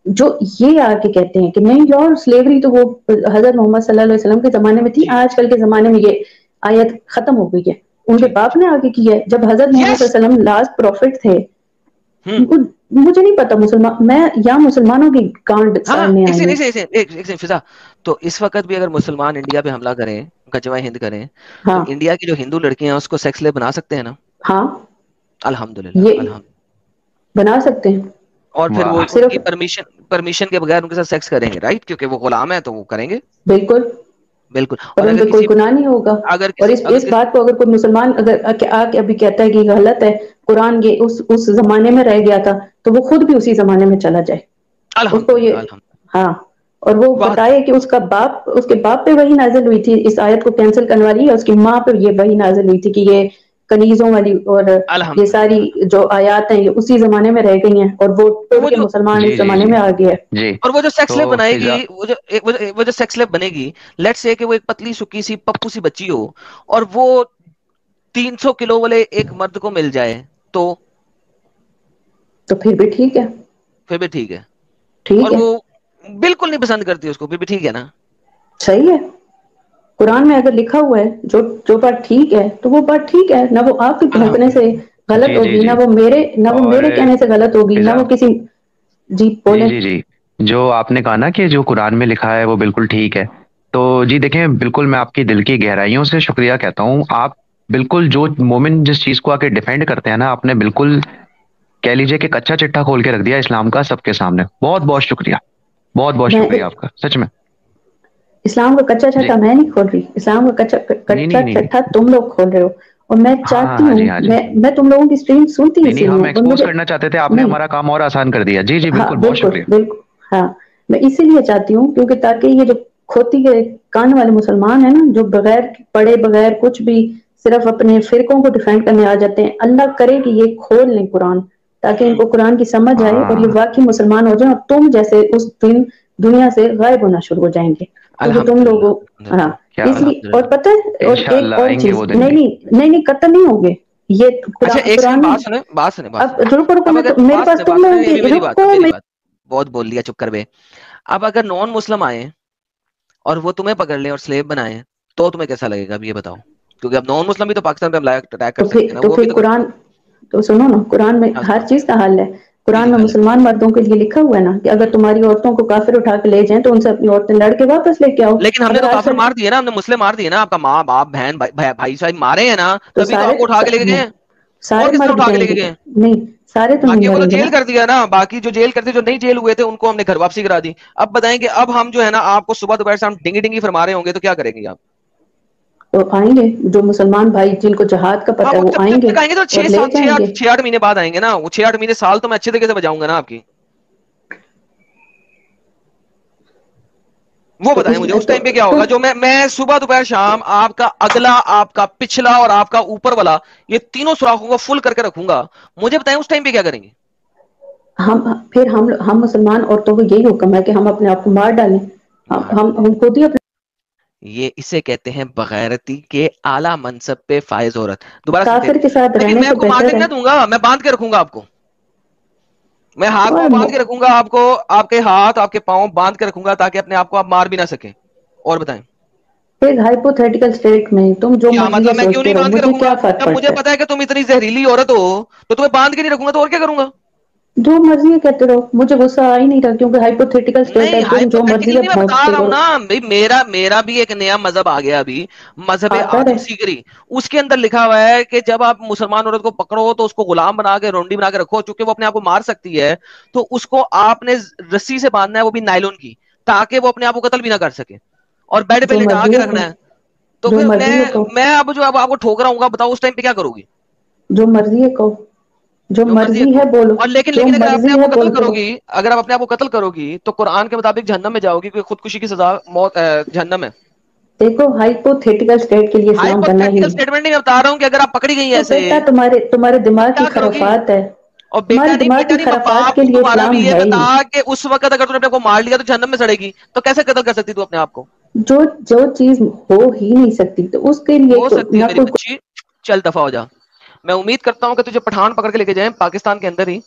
S3: جو یہ آ کے کہتے ہیں کہ نہیں یار سلیوری تو وہ حضرت محمد صلی اللہ علیہ وسلم کے زمانے میں تھی, آج کل کے زمانے میں یہ آیت ختم ہو گئی ہے. ان کے باپ نے آگے کی ہے. جب حضرت محمد صلی اللہ علیہ وسلم لاسٹ پروفٹ تھے, مجھے نہیں پتا مسلمان, میں یا مسلمانوں کی کانڈ سامنے
S2: آئی ہے. تو اس وقت بھی اگر مسلمان انڈیا پہ حملہ کریں, غزوہ ہند کریں, تو انڈیا کی جو ہندو لڑکیاں ہیں اس کو سیکس لے بنا سکتے ہیں نا؟
S3: ہاں
S2: الحمدللہ
S3: بنا سکتے ہیں.
S2: اور پھر وہ ان کی پرمیشن کے بغیر ان کے ساتھ سیکس کریں گے, رائٹ؟ کیونکہ وہ غلام ہے تو وہ کریں گے.
S3: بالکل. اور ان پہ کوئی گناہ نہیں ہوگا. اور اس بات کو اگر کوئی مسلمان اگر آ کے ابھی کہتا ہے کہ یہ غلط ہے, قرآن یہ اس زمانے میں رہ گیا تھا, تو وہ خود بھی اسی زمانے میں چلا جائے. اس کو یہ ہاں, اور وہ بتائے کہ اس کے باپ پہ وہی نازل ہوئی تھی اس آیت کو کینسل کرنے والی, اور اس کی ماں پہ یہ وہی نازل ہوئی تھی کہ یہ کنیزوں والی اور یہ ساری جو آیات ہیں یہ اسی زمانے میں رہ گئی ہیں, اور وہ مسلمان اس زمانے میں آ گیا ہے.
S2: اور وہ جو سیکس لے بنائے گی, وہ جو سیکس لے بنے گی, لیٹ سے کہ وہ ایک پتلی سکی سی پپو سی بچی ہو, اور وہ 300 کلو والے ایک مرد کو مل جائے, تو
S3: پھر بھی ٹھیک ہے.
S2: پھر بھی ٹھیک ہے. اور وہ بالکل نہیں پسند کرتی اس کو, پھر بھی ٹھیک ہے نا؟
S3: صحیح ہے. قرآن میں اگر لکھا ہوا ہے جو بات ٹھیک ہے تو وہ بات ٹھیک ہے, نہ وہ آپ کے بھونکنے سے غلط ہوگی, نہ وہ میرے کہنے سے غلط ہوگی, نہ وہ کسی.
S6: جی جو آپ نے کہا نا کہ جو قرآن میں لکھا ہے وہ بالکل ٹھیک ہے, تو جی دیکھیں بالکل میں آپ کی دل کی گہرائیوں سے شکریہ کہتا ہوں. آپ بالکل جو مومن جس چیز کو آ کے ڈیفینڈ کرتے ہیں نا, آپ نے بالکل کہہ لیجیے کہ کچا چٹا کھول کے رکھ دیا اسلام کا سب کے سامنے. بہت بہت شکریہ, بہت بہت شکریہ آپ کا, سچ میں.
S3: اسلام کا کچا چٹا میں نہیں کھول رہی, اسلام کا کچا چٹا تم لوگ کھول رہے ہو. اور میں چاہتی ہوں میں تم لوگوں کی اسٹریم سنتی
S6: نہیں ہم ایکسپوز کرنا چاہتے تھے, آپ نے ہمارا کام اور آسان کر دیا. جی جی بالکل, بہت شکریہ.
S3: بالکل ہاں, میں اسی لیے چاہتی ہوں کیونکہ تاکہ یہ جو کھوتی کے کان والے مسلمان ہیں نا, جو بغیر پڑھے بغیر کچھ بھی صرف اپنے فرقوں کو ڈیفینڈ کرنے آ جاتے ہیں, اللہ کرے کہ یہ کھول لیں قرآن تاکہ ان کو قرآن کی سمجھ آئے اور یہ واقعی مسلمان ہو جائیں, اور تم جیسے اس دن دنیا سے غائب ہونا شروع ہو جائیں گے. کیونکہ تم لوگوں ہاں اس لیے, اور پتہ ہے اور ایک اور چیز, نہیں قتل نہیں ہوگے یہ قرآن. اب رکو میرے پاس تم لوگوں کی رکو,
S2: بہت بول لیا, چپ کر بے. اب اگر نان مسلم آئے اور وہ تمہیں پکڑ لیں اور سلیب بنائیں تو تمہیں کیسا لگے گا, اب یہ بتاؤ. کیونکہ اب نان مسلم بھی تو پاکستان پہ اٹیک کر سکتے ہیں نا,
S3: تو پھر قرآن تو سنو نا, قرآن میں ہر چیز کا حل ہے. قرآن میں مسلمان مردوں کے لیے لکھا ہوا ہے نا کہ اگر تمہاری عورتوں کو کافر اٹھا کے لے جائیں تو ان سے اپنی عورتیں لڑ کے واپس لے کے آؤ.
S2: لیکن ہم نے تو کافر مار دیے نا, ہم نے مسلم مار دیے نا, آپ کا ماں باپ بہن بھائی صاحب مارے ہیں نا, تبھی تو آپ کو اٹھا کے لے کے گئے.
S3: سارے مر گئے نہیں, سارے تو نہیں
S2: وہ
S3: مریں گے
S2: جیل کر دیا نا, باقی جو جیل کرتے جو نہیں جیل ہوئے تھے ان کو ہم نے گھر واپسی کرا دی. اب بتائیں کہ اب ہم جو ہے نا آپ کو صبح دوپہر سے ہم ڈنگی ڈنگی فرما رہے ہوں گے تو کیا کریں گے آپ؟
S3: تو آئیں گے جو مسلمان بھائی جن کو جہاد کا پتہ ہے وہ آئیں گے
S2: تو 6-8 مہینے بعد آئیں گے نا, وہ 6-8 مہینے سال تو میں اچھے طریقے سے بجاؤں گا نا آپ کی. وہ بتائیں مجھے اس ٹائم پہ کیا ہوگا جو میں صبح دوپہر شام آپ کا اگلا, آپ کا پچھلا اور آپ کا اوپر والا یہ تینوں سوراخوں کو فل کر کے رکھوں گا. مجھے بتائیں اس ٹائم پہ کیا کریں گے
S3: ہم مسلمان عورتوں کو یہی حکم ہے کہ ہم اپنے آپ کو مار ڈالیں. ہم خود ہی
S2: یہ اسے کہتے ہیں بغیرتی کے اعلیٰ منصب پہ فائز عورت. دوبارہ
S3: کافر کے ساتھ
S2: لیکن
S3: رہنے
S2: میں
S3: سے
S2: آپ کو مارنے
S3: بہتر
S2: نہیں
S3: ہے.
S2: نہ دوں گا, میں باندھ کے رکھوں گا آپ کو, میں ہاتھ پاؤں باندھ کے رکھوں گا آپ کو, آپ کے ہاتھ آپ کے پاؤں باندھ کے رکھوں گا تاکہ اپنے آپ کو آپ مار بھی نہ سکیں. اور بتائیں
S3: ایک ہائپوتھیٹیکل اسٹیٹ میں تم جو
S2: کیا
S3: مرضی
S2: مطلب, میں کیوں
S3: سوچتے
S2: نہیں
S3: رہو,
S2: باندھ کے
S3: مجھے
S2: رکھوں گا
S3: کیا فرق
S2: جب مجھے
S3: پڑتا ہے.
S2: پتا ہے کہ تم اتنی زہریلی عورت ہو تو تمہیں باندھ کے نہیں رکھوں گا, تو اور کیا کروں گا؟
S3: جو مرضی کہتے رہو, مجھے غصہ آ ہی نہیں رہا کیونکہ ہائپوتھیٹیکل اسٹیٹ ہے,
S2: نہیں
S3: تم جو
S2: ہائپوتھیٹیکل
S3: مرضی
S2: نہیں, میں بتا
S3: بھونکتے
S2: رہا ہوں
S3: کرو.
S2: نا بھائی, میرا بھی ایک نیا مذہب آ گیا ابھی, مذہب
S3: آتا
S2: آدم
S3: ہے
S2: سیکری. اس کے اندر لکھا ہوا ہے کہ جب آپ مسلمان عورت کو پکڑو تو اس کو غلام بنا کے رونڈی بنا کے رکھو, چونکہ وہ اپنے آپ کو مار سکتی ہے تو اس کو آپ نے رسی سے باندھنا ہے, وہ بھی نائلون کی, تاکہ وہ اپنے آپ کو قتل بھی نہ کر سکے, اور بیڈ پہ
S3: جو
S2: لٹا
S3: مرضی
S2: کے
S3: ہے
S2: رکھنا ہے. تو
S3: جو
S2: پھر
S3: مرضی ہے کہو,
S2: میں اب جو اب آپ کو ٹھوک رہا ہوں گا, بتاؤ اس ٹائم پہ کیا کرو گی؟
S3: جو مرضی ہے کہو, جو مرضی ہے بولو,
S2: اور
S3: جو
S2: لیکن اگر آپ اپنے
S3: مرضی
S2: آپ
S3: ہے
S2: کو قتل
S3: بولتے
S2: کرو
S3: رہو.
S2: گی, اگر آپ اپنے آپ کو قتل کرو گی تو قرآن کے مطابق جہنم میں جاؤ گی, کیونکہ خودکشی کی سزا موت جہنم ہے.
S3: دیکھو ہائپوتھیٹیکل اسٹیٹ کے لیے اسلام بنا ہی
S2: ہائپوتھیٹیکل
S3: نہیں.
S2: اسٹیٹمنٹ نہیں, میں بتا رہا ہوں کہ اگر آپ پکڑی گئی
S3: تو
S2: ایسے
S3: بیٹا تمہارے
S2: تو
S3: دماغ کی
S2: کیا کرو گی؟
S3: خرافات ہے,
S2: اور
S3: تمہارے دماغ کی خرافات کے
S2: باپ
S3: لیے
S2: تمہارا بھی
S3: اسلام
S2: یہ
S3: ہے ہی
S2: بتا
S3: نہیں.
S2: کہ اس وقت اگر تم نے اپنے کو مار لیا تو جہنم میں سڑے گی, تو کیسے قتل کر سکتی تو اپنے آپ کو؟
S3: جو چیز ہو ہی نہیں سکتی تو اس کے لیے
S2: ہو سکتی ہے
S3: نہ
S2: میری
S3: کوئی.
S2: بچی, چل دفعہ ہو جا. میں امید کرتا ہوں کہ تجھے پٹھان پکڑ کے لے کے جائیں پاکستان کے اندر ہی,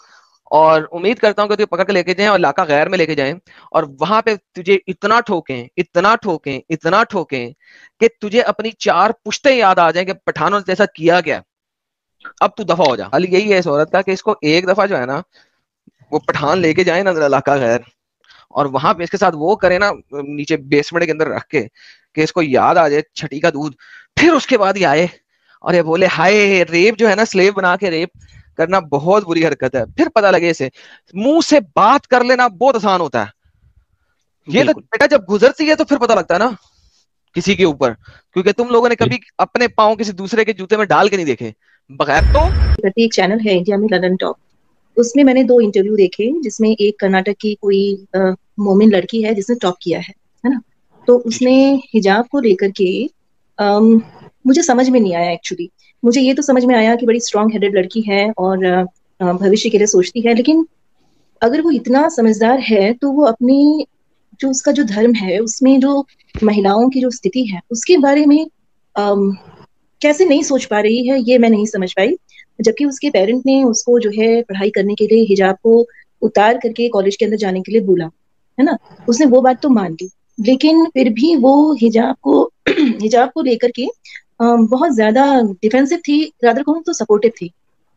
S2: اور امید کرتا ہوں کہ تجھے پکڑ کے لے کے جائیں اور علاقہ غیر میں لے کے جائیں, اور وہاں پہ تجھے اتنا ٹھوکیں کہ تجھے اپنی 4 پشتیں یاد آ جائیں کہ پٹھانوں نے جیسا کیا گیا. اب تو دفعہ ہو جا. حال یہی ہے اس عورت کا کہ اس کو ایک دفعہ جو ہے نا وہ پٹھان لے کے جائیں نا علاقہ غیر, اور وہاں پہ اس کے ساتھ وہ کرے نا نیچے بیسمنٹ کے اندر رکھ کے کہ اس کو یاد آ جائے چھٹی کا دودھ, پھر اس کے بعد یہ آئے اور یہ بولے ہائے ریپ جو ہے نا, سلیو بنا کے ریپ کرنا بہت بری حرکت ہے. پھر پتہ لگے اسے منہ سے بات کر لینا بہت آسان ہوتا ہے, یہ تو بیٹا جب گزرتی ہے تو پھر پتہ لگتا ہے نا کسی کے اوپر, کیونکہ تم لوگوں نے کبھی اپنے پاؤں کسی دوسرے کے جوتے میں ڈال کے نہیں دیکھے. بغیر تو
S7: ایک چینل ہے انڈیا میں لندن ٹاک, اس میں نے 2 انٹرویو دیکھے جس میں ایک کرناٹک کی کوئی مومن لڑکی ہے جس نے ٹاپ کیا ہے نا, تو اس نے حجاب کو لے کر کے مجھے سمجھ میں نہیں آیا ایکچولی. مجھے یہ تو سمجھ میں آیا کہ بڑی اسٹرانگ ہیڈڈ لڑکی ہے اور بھوشیہ کے لیے سوچتی ہے, لیکن اگر وہ اتنا سمجھدار ہے تو وہ اپنی جو اس کا جو دھرم ہے اس میں جو مہیلاؤں کی جو استھتی ہے اس کے بارے میں کیسے نہیں سوچ پا رہی ہے, یہ میں نہیں سمجھ پائی. جبکہ اس کے پیرنٹ نے اس کو جو ہے پڑھائی کرنے کے لیے حجاب کو اتار کر کے کالج کے اندر جانے کے لیے بولا ہے نا, اس نے وہ بات تو مان لی, لیکن پھر بھی وہ حجاب کو لے کر کے بہت زیادہ ڈیفینسو تھی, رادر کہوں تو سپورٹو تھی.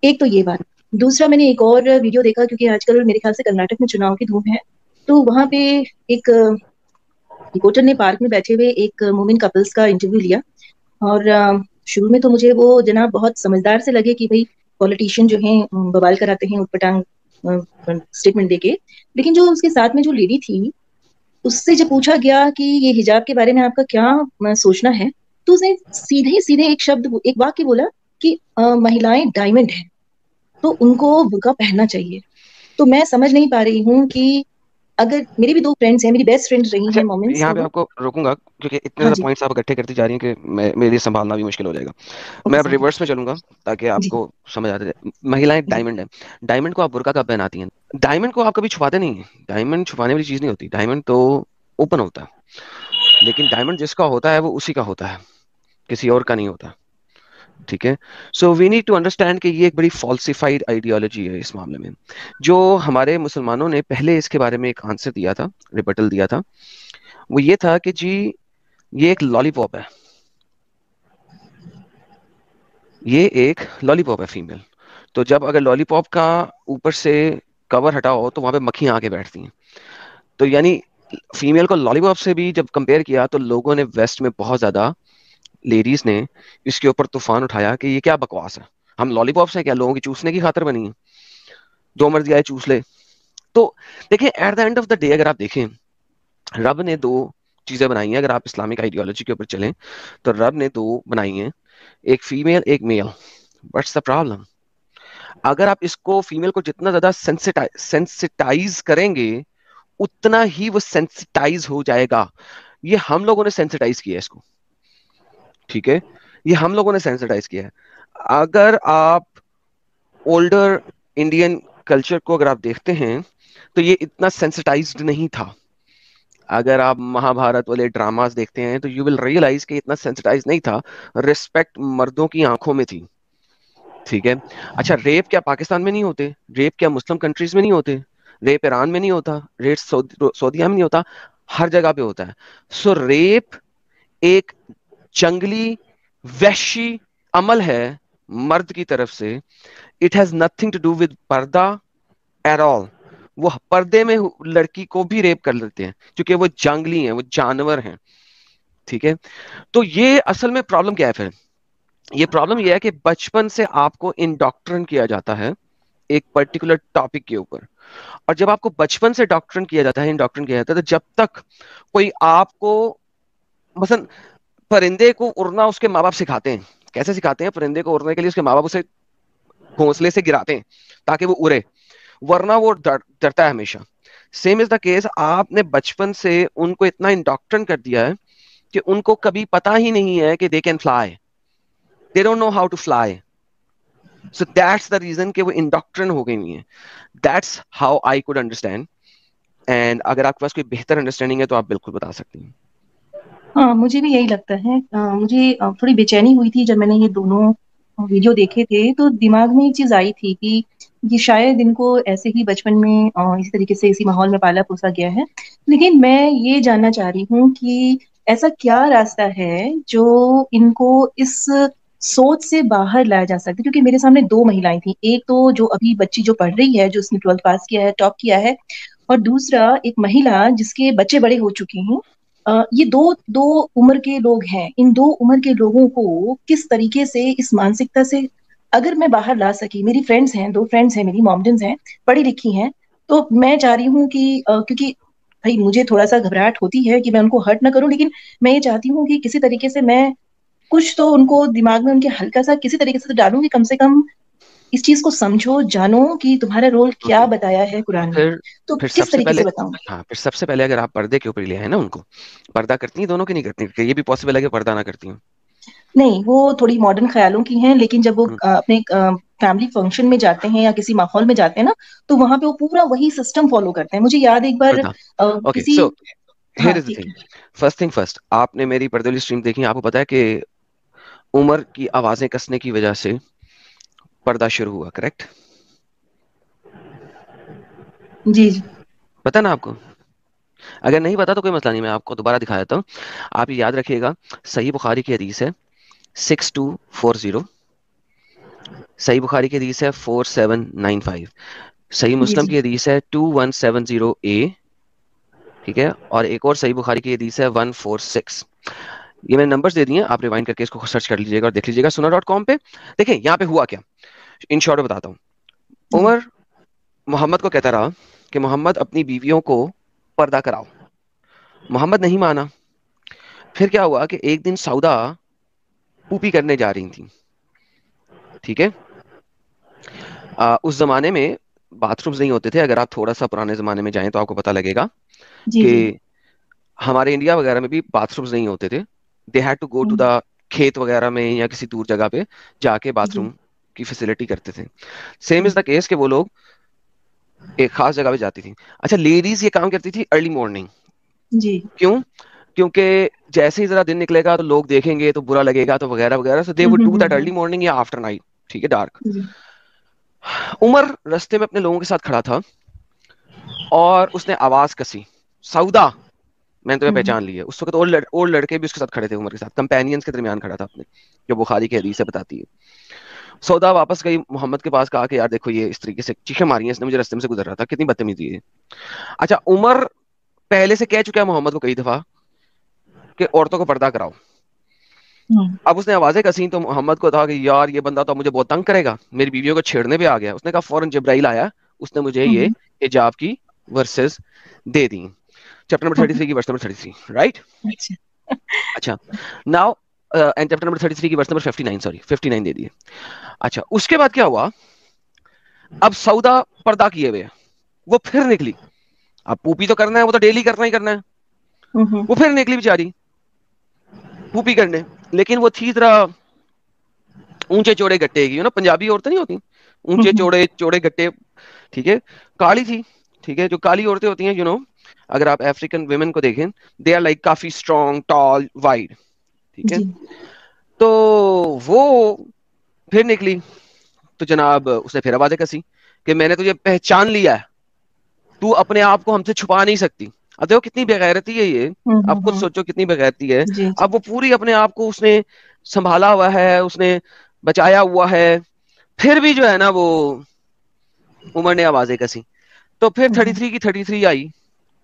S7: ایک تو یہ بات. دوسرا میں نے ایک اور ویڈیو دیکھا, کیونکہ آج کل میرے خیال سے کرناٹک میں چناؤ کی دھوم ہے, تو وہاں پہ ایک رپورٹر نے پارک میں بیٹھے ہوئے ایک مومن کپلز کا انٹرویو لیا, اور شروع میں تو مجھے وہ جناب بہت سمجھدار سے لگے کہ بھئی پولیٹیشین جو ہیں بوال کراتے ہیں اٹھ پٹانگ اسٹیٹمنٹ دے کے, لیکن جو اس کے ساتھ میں جو لیڈی تھی اس سے جب پوچھا گیا کہ یہ حجاب کے بارے میں آپ کا کیا سوچنا ہے, تو اس نے سیدھے ایک شبد ایک واقعہ بولا کہ مہیلائیں ڈائمنڈ ہیں تو ان کو برقع پہننا چاہیے. تو میں سمجھ نہیں پا رہی ہوں کہ اگر میری بھی 2 فرینڈس ہیں, میری بیسٹ فرینڈ رہی
S2: اچھا
S7: ہیں مومنٹس.
S2: یہاں پہ آپ کو روکوں گا کیونکہ اتنے
S7: ہاں
S2: زیادہ
S7: جی
S2: پوائنٹس آپ اکٹھے کرتی جا رہی ہیں کہ میرے لیے سنبھالنا بھی مشکل ہو جائے گا. میں
S7: اوکے
S2: اب
S7: سر.
S2: ریورس میں چلوں گا تاکہ آپ
S7: جی
S2: کو سمجھ آ جائے. مہیلائیں
S7: جی
S2: ڈائمنڈ ہیں. ڈائمنڈ کو آپ برقع کب پہناتی ہیں؟ ڈائمنڈ کو آپ کبھی چھپاتے نہیں ہیں. ڈائمنڈ چھپانے والی چیز نہیں ہوتی. ڈائمنڈ تو اوپن ہوتا ہے, لیکن ڈائمنڈ جس کا ہوتا ہے وہ اسی کا ہوتا ہے, کسی اور کا نہیں ہوتا. ٹھیک ہے. سو وی نیڈ ٹو انڈرسٹینڈ کہ یہ ایک بڑی فالسیفائڈ آئیڈیالوجی ہے اس معاملے میں. جو ہمارے مسلمانوں نے پہلے اس کے بارے میں ایک آنسر دیا تھا, ریبٹل دیا تھا, وہ یہ تھا کہ جی یہ ایک لالی پاپ ہے, یہ ایک لالی پاپ ہے فیمیل. تو جب اگر لالی پاپ کا اوپر سے کور ہٹاؤ تو وہاں پہ مکھیاں آ کے بیٹھتی ہیں. تو یعنی فیمیل کو لالی پاپ سے بھی جب کمپیئر کیا تو لوگوں نے ویسٹ میں بہت زیادہ لیڈیز نے اس کے اوپر طوفان اٹھایا کہ یہ کیا بکواس ہے, ہم لالی پاپس ہیں کیا, لوگوں کی چوسنے کی خاطر بنی ہیں, جو مرضی آئے چوس لے. تو دیکھیں at the end of the day اگر آپ دیکھیں رب نے 2 چیزیں بنائی ہیں. اگر آپ اسلامک آئیڈیالوجی کے اوپر چلیں تو رب نے 2 بنائی ہیں, ایک فیمیل ایک میل. What's the problem? اگر آپ اس کو فیمیل کو جتنا زیادہ سینسٹائز کریں گے اتنا ہی وہ سینسٹائز ہو جائے گا. یہ ہم لوگوں نے سینسٹائز کیا ہے اس کو. ٹھیک ہے, یہ ہم لوگوں نے سینسٹائز کیا ہے. اگر آپ اولڈر انڈین کلچر کو اگر آپ دیکھتے ہیں تو یہ اتنا سینسٹائزڈ نہیں تھا. اگر آپ مہا بھارت والے ڈراماز دیکھتے ہیں تو یو ول ریئلائز کہ اتنا سینسٹائز نہیں تھا. ریسپیکٹ مردوں کی آنکھوں میں تھی. ٹھیک ہے. اچھا ریپ کیا پاکستان میں نہیں ہوتے؟ ریپ کیا مسلم کنٹریز میں نہیں ہوتے؟ ریپ ایران میں نہیں ہوتا؟ ریپ سعودیہ میں نہیں ہوتا؟ ہر جگہ پہ ہوتا ہے. سو ریپ ایک جنگلی وحشی عمل ہے مرد کی طرف سے. It has nothing to do with پردہ ایٹ آل. وہ پردے میں لڑکی کو بھی ریپ کر لیتے ہیں کیونکہ وہ جنگلی ہیں, وہ جانور ہیں. ٹھیک ہے. تو یہ اصل میں پرابلم کیا ہے پھر؟ یہ پرابلم یہ ہے کہ بچپن سے آپ کو انڈاکٹرن کیا جاتا ہے ایک پرٹیکولر ٹاپک کے اوپر. اور جب آپ کو بچپن سے ڈاکٹرن کیا جاتا ہے, انڈاکٹرن کیا جاتا ہے, تو جب تک کوئی آپ کو مثلا پرندے کو اڑنا اس کے ماں باپ سکھاتے ہیں. کیسے سکھاتے ہیں؟ پرندے کو اڑنے کے لیے اس کے ماں باپ اسے گھونسلے سے گراتے ہیں تاکہ وہ اڑے, ورنہ وہ ڈرتا ہے ہمیشہ. سیم از دا کیس, آپ نے بچپن سے ان کو اتنا انڈاکٹرن کر دیا ہے کہ ان کو کبھی پتا ہی نہیں ہے کہ they can fly. They don't know how to fly. So that's the reason کہ وہ انڈاکٹرن ہو گئی ہوئی ہیں. That's how I could understand. And اگر آپ کے پاس کوئی بہتر انڈرسٹینڈنگ ہے تو آپ بالکل بتا سکتی ہیں.
S7: ہاں مجھے بھی یہی لگتا ہے. مجھے تھوڑی بے چینی ہوئی تھی جب میں نے یہ دونوں ویڈیو دیکھے تھے, تو دماغ میں ایک چیز آئی تھی کہ یہ شاید ان کو ایسے ہی بچپن میں اسی طریقے سے اسی ماحول میں پالا پوسا گیا ہے. لیکن میں یہ جاننا چاہ رہی ہوں کہ ایسا کیا راستہ ہے جو ان کو اس سوچ سے باہر لایا جا سکتا ہے. کیونکہ میرے سامنے 2 مہیلائیں تھیں, ایک تو جو ابھی بچی جو پڑھ رہی ہے, جو اس نے 12th پاس کیا ہے, ٹاپ کیا ہے, اور دوسرا ایک مہیلا جس کے بچے بڑے ہو چکے ہیں. یہ دو عمر کے لوگ ہیں. ان 2 عمر کے لوگوں کو کس طریقے سے اس مانسکتا سے اگر میں باہر لا سکی. میری فرینڈس ہیں, 2 فرینڈس ہیں میری, مومڈنز ہیں, پڑھی لکھی ہیں. تو میں چاہ رہی ہوں کہ کیونکہ بھائی مجھے تھوڑا سا گھبراہٹ ہوتی ہے کہ میں ان کو ہرٹ نہ کروں, لیکن میں یہ چاہتی ہوں کہ کسی طریقے سے میں کچھ تو ان کو دماغ میں ان کے ہلکا سا کسی طریقے سے ڈالوں کہ کم سے کم اس چیز کو سمجھو, جانو کہ تمہارا رول کیا
S2: اوکے,
S7: بتایا ہے قرآن میں.
S2: پھر
S7: تو
S2: پھر
S7: کس
S2: سب سے
S7: طریقے
S2: پہلے,
S7: سے بتاؤں؟
S2: ہاں پھر سب سے پہلے اگر آپ پردے کے اوپر لے آئے نا, ان کو پردہ کرتی ہیں دونوں کی نہیں کرتی, کہ یہ بھی پاسبل ہے کہ پردہ نہ کرتی ہیں.
S7: نہیں, وہ تھوڑی ماڈرن خیالوں کی ہیں, لیکن جب وہ اپنے فیملی فنکشن میں جاتے ہیں یا کسی ماحول میں جاتے ہیں نا, تو وہاں پہ وہ پورا وہی سسٹم فالو کرتے ہیں. مجھے یاد ایک بار
S2: پردہ. اوکے,
S7: کسی
S2: سو
S7: ہاں
S2: ہیئر از دی
S7: ٹھیک
S2: تھنگ.
S7: ہے.
S2: فرسٹ تھنگ فرسٹ, آپ نے میری پردے والی اسٹریم دیکھی, آپ کو پتا ہے کہ عمر کی آوازیں کسنے کی وجہ سے پردہ شروع ہوا, کریکٹ؟
S7: جی جی
S2: پتا نا آپ کو؟ اگر نہیں پتا تو کوئی مسئلہ نہیں, میں آپ کو دوبارہ دکھا دیتا ہوں. آپ یہ یاد رکھیے گا, صحیح بخاری کی حدیث ہے 6240, صحیح بخاری کی حدیث ہے 4795, صحیح
S7: جی
S2: مسلم
S7: جی
S2: کی حدیث ہے 2170A, ٹھیک ہے, اور ایک اور صحیح بخاری کی حدیث ہے 146. یہ میں نمبرز دے دیے, آپ ریوائنڈ کر کے اس کو سرچ کر لیجیے گا اور دیکھ لیجیے گا sunnah.com پہ. دیکھیں یہاں پہ ہوا کیا, ان شارٹ بتاتا ہوں.
S7: جی
S2: عمر محمد کو کہتا رہا کہ محمد اپنی بیویوں کو پردہ کراؤ. محمد نہیں مانا. پھر کیا ہوا کہ ایک دن سودا پوپی کرنے جا رہی تھی, ٹھیک ہے. اس زمانے میں باتھ رومز نہیں ہوتے تھے. اگر آپ تھوڑا سا پرانے زمانے میں جائیں تو آپ کو پتا لگے گا کہ ہمارے انڈیا وغیرہ میں بھی باتھ رومز نہیں ہوتے تھے. They had to go to the کھیت وغیرہ میں یا کسی دور جگہ پہ جا کے باتھ روم کی فیسلٹی کرتے تھے. سیم از دا کیس کہ وہ لوگ ایک خاص جگہ پہ جاتی تھی. اچھا, لیڈیز یہ کام کرتی تھی ارلی مارننگ.
S7: جی.
S2: کیوں؟ کیونکہ جیسے ہی ذرا دن نکلے گا تو لوگ دیکھیں گے تو برا لگے گا تو وغیرہ وغیرہ. So they would do that early morning یا آفٹر نائٹ. ٹھیک ہے, ڈارک. عمر رستے میں اپنے لوگوں کے ساتھ کھڑا تھا اور اس نے آواز کسی, سودا, میں نے تمہیں پہچان لی ہے. اس وقت اور لڑکے بھی اس کے ساتھ کھڑے تھے عمر کے ساتھ, کمپینینز کے درمیان کھڑا تھا اپنے, جو بخاری کی حدیث سے بتاتی ہے. سودا واپس گئی محمد کے پاس, کہا کہ یار دیکھو یہ اس طریقے سے چیخیں ماری ہیں اس نے مجھے رستے میں سے گزر رہا تھا, کتنی بدتمیزی ہے. اچھا, عمر پہلے سے کہہ چکا ہے محمد کو کئی دفعہ کہ عورتوں کو پردہ کراؤ. اب اس نے آوازیں کسی تو محمد کو تھا کہ یار یہ بندہ تو مجھے بہت تنگ کرے گا, میری بیویوں کو چھیڑنے پہ آ گیا. اس نے کہا فوراً جبرائیل آیا, اس نے مجھے یہ حجاب کی ورسز دے دی. چیپٹر نمبر 33 کی ورس نمبر 33, رائٹ. اچھا, ناؤ اینڈ چیپٹر نمبر 33 کی ورس نمبر 59 دے دیے. اچھا, اس کے بعد کیا ہوا؟ اب سودا پردہ کیے ہوئے, وہ پھر نکلی. اب پوپی تو کرنا ہے, وہ تو ڈیلی کرنا ہی کرنا ہے. وہ پھر نکلی بیچاری پوپی کرنے, لیکن وہ تھی ذرا اونچے چوڑے گٹے کی, نا پنجابی عورتیں نہیں ہوتی اونچے چوڑے گٹے, ٹھیک ہے, کالی تھی. ٹھیک ہے, جو کالی عورتیں ہوتی ہیں اگر آپ افریقن ویمن کو دیکھیں, دے آر لائک کافی اسٹرانگ, ٹال, وائڈ. ٹھیک ہے, تو وہ پھر نکلی تو جناب اس نے پھر آوازیں کسی کہ میں نے تجھے پہچان لیا ہے, تو اپنے آپ کو ہم سے چھپا نہیں سکتی. اب دیکھو کتنی بغیرتی ہے یہ, آپ خود سوچو کتنی بغیرتی ہے. اب وہ پوری اپنے آپ کو اس نے سنبھالا ہوا ہے, اس نے بچایا ہوا ہے, پھر بھی جو ہے نا وہ عمر نے آوازیں کسی. تو پھر 33 کی 33 آئی.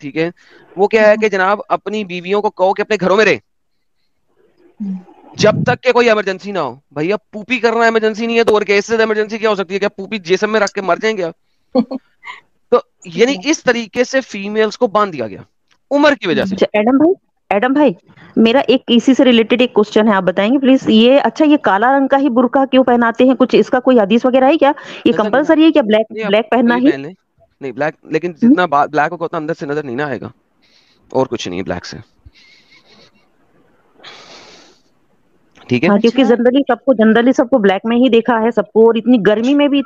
S2: ٹھیک ہے, وہ کیا ہے کہ جناب اپنی بیویوں کو کہو کہ اپنے گھروں میں رہے جب تک کہ کوئی ایمرجنسی نہ ہو. بھیا پوپی کرنا ایمرجنسی نہیں ہے تو اور کیسے ایمرجنسی کیا ہو سکتی ہے؟ کیا پوپی جسم میں رکھ کے مر جائیں گے؟ تو یعنی اس طریقے سے فیمیلز کو باندھ دیا گیا عمر کی وجہ سے.
S8: ایڈم بھائی میرا ایک اسی سے ریلیٹڈ ایک کوسچن ہے, آپ بتائیں گے پلیز. یہ اچھا, یہ کالا رنگ کا ہی برقع کیوں پہناتے ہیں؟ کچھ اس کا کوئی حدیث وغیرہ ہے کیا؟ یہ کمپلسری ہے کیا بلیک پہننا ہی؟
S2: نہیں بلیک, لیکن جتنا بلیک ہوگا اتنا اندر سے نظر نہیں نہ آئے گا, اور کچھ نہیں ہے بلیک سے. ٹھیک ہے,
S8: ہاں, کیونکہ جنرلی سب کو بلیک میں ہی دیکھا ہے سب کو. اور اتنی گرمی میں بھی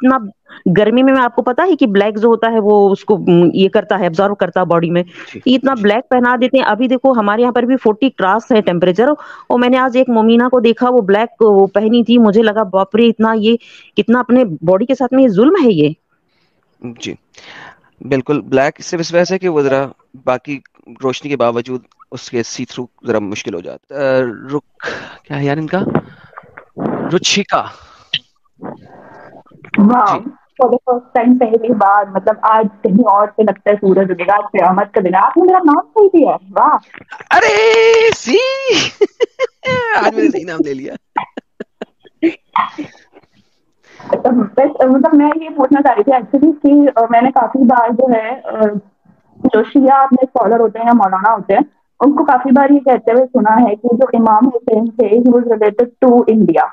S8: گرمی میں آپ کو پتا ہے کہ بلیک جو ہوتا ہے وہ اس کو یہ کرتا ہے, ابزارو کرتا ہے باڈی میں. اتنا بلیک پہنا دیتے ہیں. ابھی دیکھو ہمارے یہاں پر بھی 40 کراس ہے ٹیمپریچر, اور میں نے آج ایک مومنہ کو دیکھا وہ بلیک وہ پہنی تھی, مجھے لگا باپ رے اتنا یہ کتنا اپنے باڈی کے ساتھ میں یہ ظلم ہے یہ.
S2: جی بالکل, بلیک صرف اس وجہ سے کہ وہ ذرا باقی روشنی کے باوجود اس کے سی تھرو ذرا مشکل ہو جاتا. رخ کیا ہے یار ان کا, رچیکا.
S9: واہ, فار دی فرسٹ ٹائم پہلی بار, مطلب آج کہیں اور سے لگتا ہے سورج اگے گا, قیامت کا دن. آپ نے میرا نام صحیح دیا, واہ.
S2: ارے سی آج میں نے صحیح نام لے لیا.
S9: مطلب میں یہ پوچھنا چاہ رہی تھی ایکچولی کہ میں نے کافی بار جو ہے جو شیعہ اپنے اسکالر ہوتے ہیں یا مولانا ہوتے ہیں ان کو کافی بار یہ کہتے ہوئے سنا ہے کہ جو امام حسین تھے he was related to India.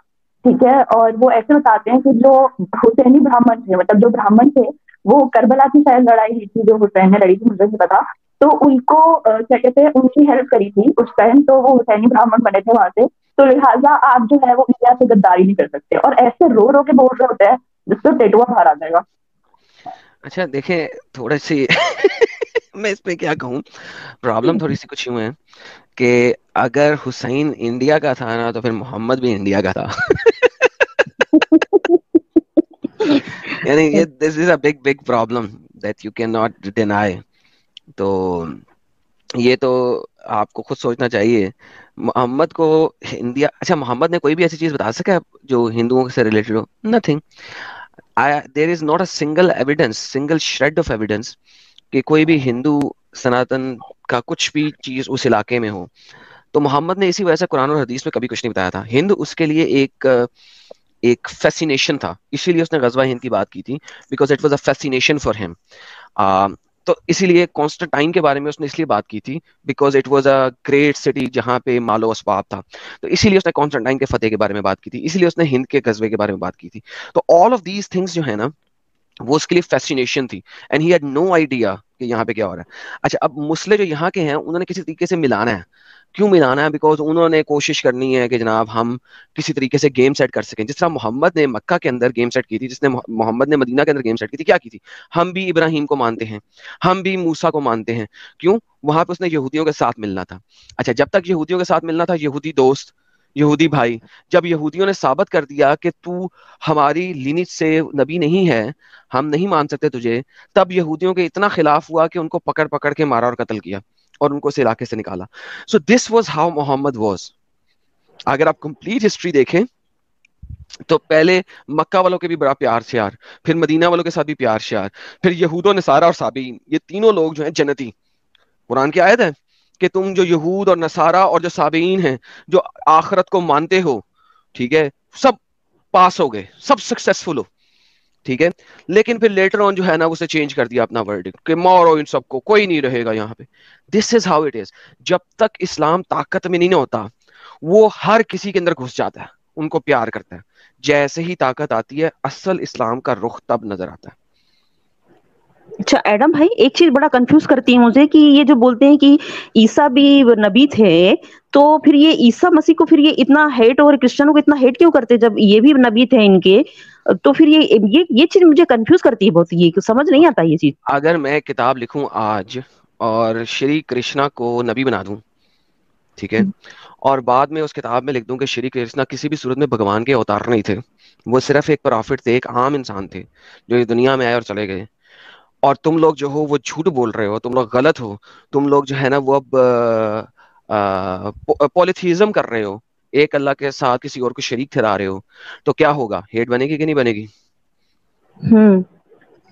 S9: ٹھیک ہے, اور وہ ایسے بتاتے ہیں کہ جو حسینی برہمن تھے, مطلب جو برہمن تھے وہ کربلا کی شاید لڑائی ہوئی تھی جو حسین نے لڑی تھی, مجھے نہیں پتا. تو ان کو کیا کہتے ہیں ان کی ہیلپ کری تھی اس ٹائم, تو وہ حسینی برہمن بنے تھے وہاں سے. تو لہٰذا آپ جو ہے وہ انڈیا سے غداری نہیں کر سکتے, اور ایسے رو رو کے بول رہے ہوتے ہیں جس سے ٹیٹوا باہر آ جائے گا.
S2: اچھا دیکھیں تھوڑا سی میں اس پہ کیا کہوں, پرابلم تھوڑی سی کچھ یوں ہے کہ اگر حسین انڈیا کا تھا نا تو پھر محمد بھی انڈیا کا تھا. یعنی this is a big problem that you cannot deny. تو یہ تو آپ کو خود سوچنا چاہیے. محمد کو انڈیا, اچھا محمد نے کوئی بھی ایسی چیز بتا سکا جو ہندوؤں سے related who? Nothing. there is not a single evidence, single shred of evidence کہ کوئی بھی ہندو سناتن کا کچھ بھی چیز اس علاقے میں ہو. تو محمد نے اسی وجہ سے قرآن اور حدیث میں کبھی کچھ نہیں بتایا تھا. ہند اس کے لیے ایک فیسینیشن تھا, اسی لیے اس نے غزوہ ہند کی بات کی تھی, because it was a fascination for ہم. تو اسی لیے کانسٹنٹائن کے بارے میں اس نے اس لیے بات کی تھی because it was a great city جہاں پہ مال و اسباب تھا, تو اسی لیے اس نے کانسٹنٹائن کے فتح کے بارے میں بات کی تھی, اسی لیے اس نے ہند کے غزوے کے بارے میں بات کی تھی. تو آل آف دیز تھنگس جو ہے نا وہ اس کے لیے فیسینیشن تھی, and he had no idea کہ یہاں پہ کیا ہو رہا ہے. اچھا اب مسلے جو یہاں کے ہیں انہوں نے کسی طریقے سے ملانا ہے. کیوں ملانا ہے؟ بیکاز انہوں نے کوشش کرنی ہے کہ جناب ہم کسی طریقے سے گیم سیٹ کر سکیں, جس طرح محمد نے مکہ کے اندر گیم سیٹ کی تھی, جس نے محمد نے مدینہ کے اندر گیم سیٹ کی تھی. کیا کی تھی؟ ہم بھی ابراہیم کو مانتے ہیں, ہم بھی موسیٰ کو مانتے ہیں. کیوں؟ وہاں پہ اس نے یہودیوں کے ساتھ ملنا تھا. اچھا جب تک یہودیوں کے ساتھ ملنا تھا, یہودی دوست, یہودی بھائی, جب یہودیوں نے ثابت کر دیا کہ تو ہماری لینیج سے نبی نہیں ہے, ہم نہیں مان سکتے تجھے, تب یہودیوں کے اتنا خلاف ہوا کہ ان کو پکڑ پکڑ کے مارا اور قتل کیا اور ان کو اس علاقے سے نکالا. So this was how Muhammad was. اگر آپ کمپلیٹ ہسٹری دیکھیں تو پہلے مکہ والوں کے بھی بڑا پیار شیار, پھر مدینہ والوں کے ساتھ بھی پیار شیار, پھر یہود و نصارہ اور صابئین, یہ تینوں لوگ جو ہیں جنتی. قرآن کی آیت ہے کہ تم جو یہود اور نصارہ اور جو صابئین ہیں جو آخرت کو مانتے ہو, ٹھیک ہے, سب پاس ہو گئے, سب سکسیسفل ہو, ٹھیک ہے. لیکن پھر لیٹر آن جو ہے نا اسے چینج کر دیا اپنا ورڈ کہ مارو ان سب کو, کوئی نہیں رہے گا یہاں پہ. دس از ہاؤ اٹ از. جب تک اسلام طاقت میں نہیں ہوتا وہ ہر کسی کے اندر گھس جاتا ہے, ان کو پیار کرتا ہے. جیسے ہی طاقت آتی ہے اصل اسلام کا رخ تب نظر آتا ہے.
S8: اچھا ایڈم بھائی ایک چیز بڑا کنفیوز کرتی ہے مجھے کہ یہ جو بولتے ہیں کہ عیسیٰ بھی نبی تھے, تو پھر یہ عیسیٰ مسیح کو پھر یہ اتنا ہیٹ اور کرسچنوں کو اتنا ہیٹ کیوں کرتے جب یہ بھی نبی تھے ان کے؟ تو پھر یہ چیز مجھے کنفیوز کرتی ہے بہت, یہ سمجھ نہیں آتا یہ چیز.
S2: اگر میں کتاب لکھوں آج اور شری کرشنا کو نبی بنا دوں, ٹھیک ہے, اور بعد میں اس کتاب میں لکھ دوں کہ شری کرشنا کسی بھی صورت میں بھگوان کے اوتار نہیں تھے, وہ صرف ایک پرافٹ تھے, ایک عام انسان تھے جو اس دنیا میں آئے اور چلے گئے, اور تم لوگ جو ہو وہ جھوٹ بول رہے ہو, تم لوگ غلط ہو, تم لوگ جو ہے نا وہ اب پولیتھیزم کر رہے ہو, ایک اللہ کے ساتھ کسی اور کو شریک ٹھہرا رہے ہو, تو کیا ہوگا؟ ہیٹ بنے گی کہ نہیں بنے گی؟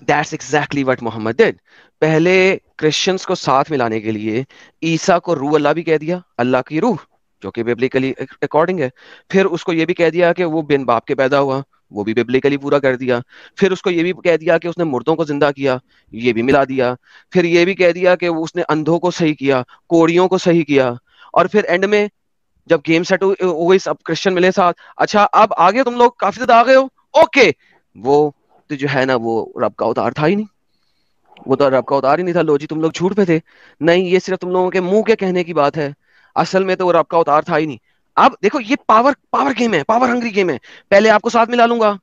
S2: That's exactly what Muhammad did. پہلے کرسچنز کو ساتھ ملانے کے لیے عیسیٰ کو روح اللہ بھی کہہ دیا, اللہ کی روح جو کہ بیبلیکلی اکارڈنگ ہے. پھر اس کو یہ بھی کہہ دیا کہ وہ بن باپ کے پیدا ہوا, وہ بھی بیبلیکلی پورا کر دیا. پھر اس کو یہ بھی کہہ دیا کہ اس نے مردوں کو زندہ کیا, یہ بھی ملا دیا. پھر یہ بھی کہہ دیا کہ اس نے اندھوں کو صحیح کیا, کوڑیوں کو صحیح کیا. اور پھر اینڈ میں جب گیم سیٹ ہوئی سب کرسچن ملے ساتھ, اچھا اب آگے تم لوگ کافی زیادہ آ گئے ہو, اوکے, وہ تو جو ہے نا وہ رب کا اوتار تھا ہی نہیں, وہ تو رب کا اوتار ہی نہیں تھا. لو جی تم لوگ جھوٹ پہ تھے. نہیں, یہ صرف تم لوگوں کے منہ کے کہنے کی بات ہے, اصل میں تو وہ رب کا اوتار تھا ہی نہیں. اب دیکھو یہ پاور گیم ہے, پاور ہنگری گیم ہے. پہلے آپ کو ساتھ ملا لوں گا,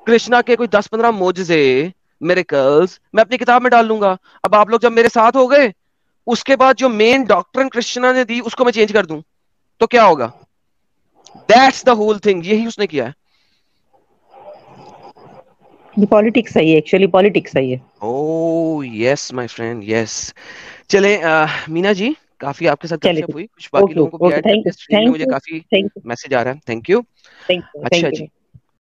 S2: کرشنا کے کوئی 10-15 معجزے میریکلز میں اپنی کتاب میں ڈال لوں گا. اب آپ لوگ جب میرے ساتھ ہو گئے, اس کے بعد جو مین ڈاکٹرن کرشنا نے دی اس کو میں چینج کر دوں تو کیا ہوگا؟ That's the whole thing. یہی اس نے کیا ہے.
S8: یہ پالیٹکس ہے, یہ ایکچولی پالیٹکس ہے یہ.
S2: اوہ یس مائی فرینڈ, یس. چلیں مینا جی, کافی آپ کے ساتھ گپ شپ ہوئی, کچھ باقی لوگوں کو بھی ایڈ کرتے ہیں. اسکرین میں مجھے کافی میسج آ رہا ہے. Thank you. اچھا جی.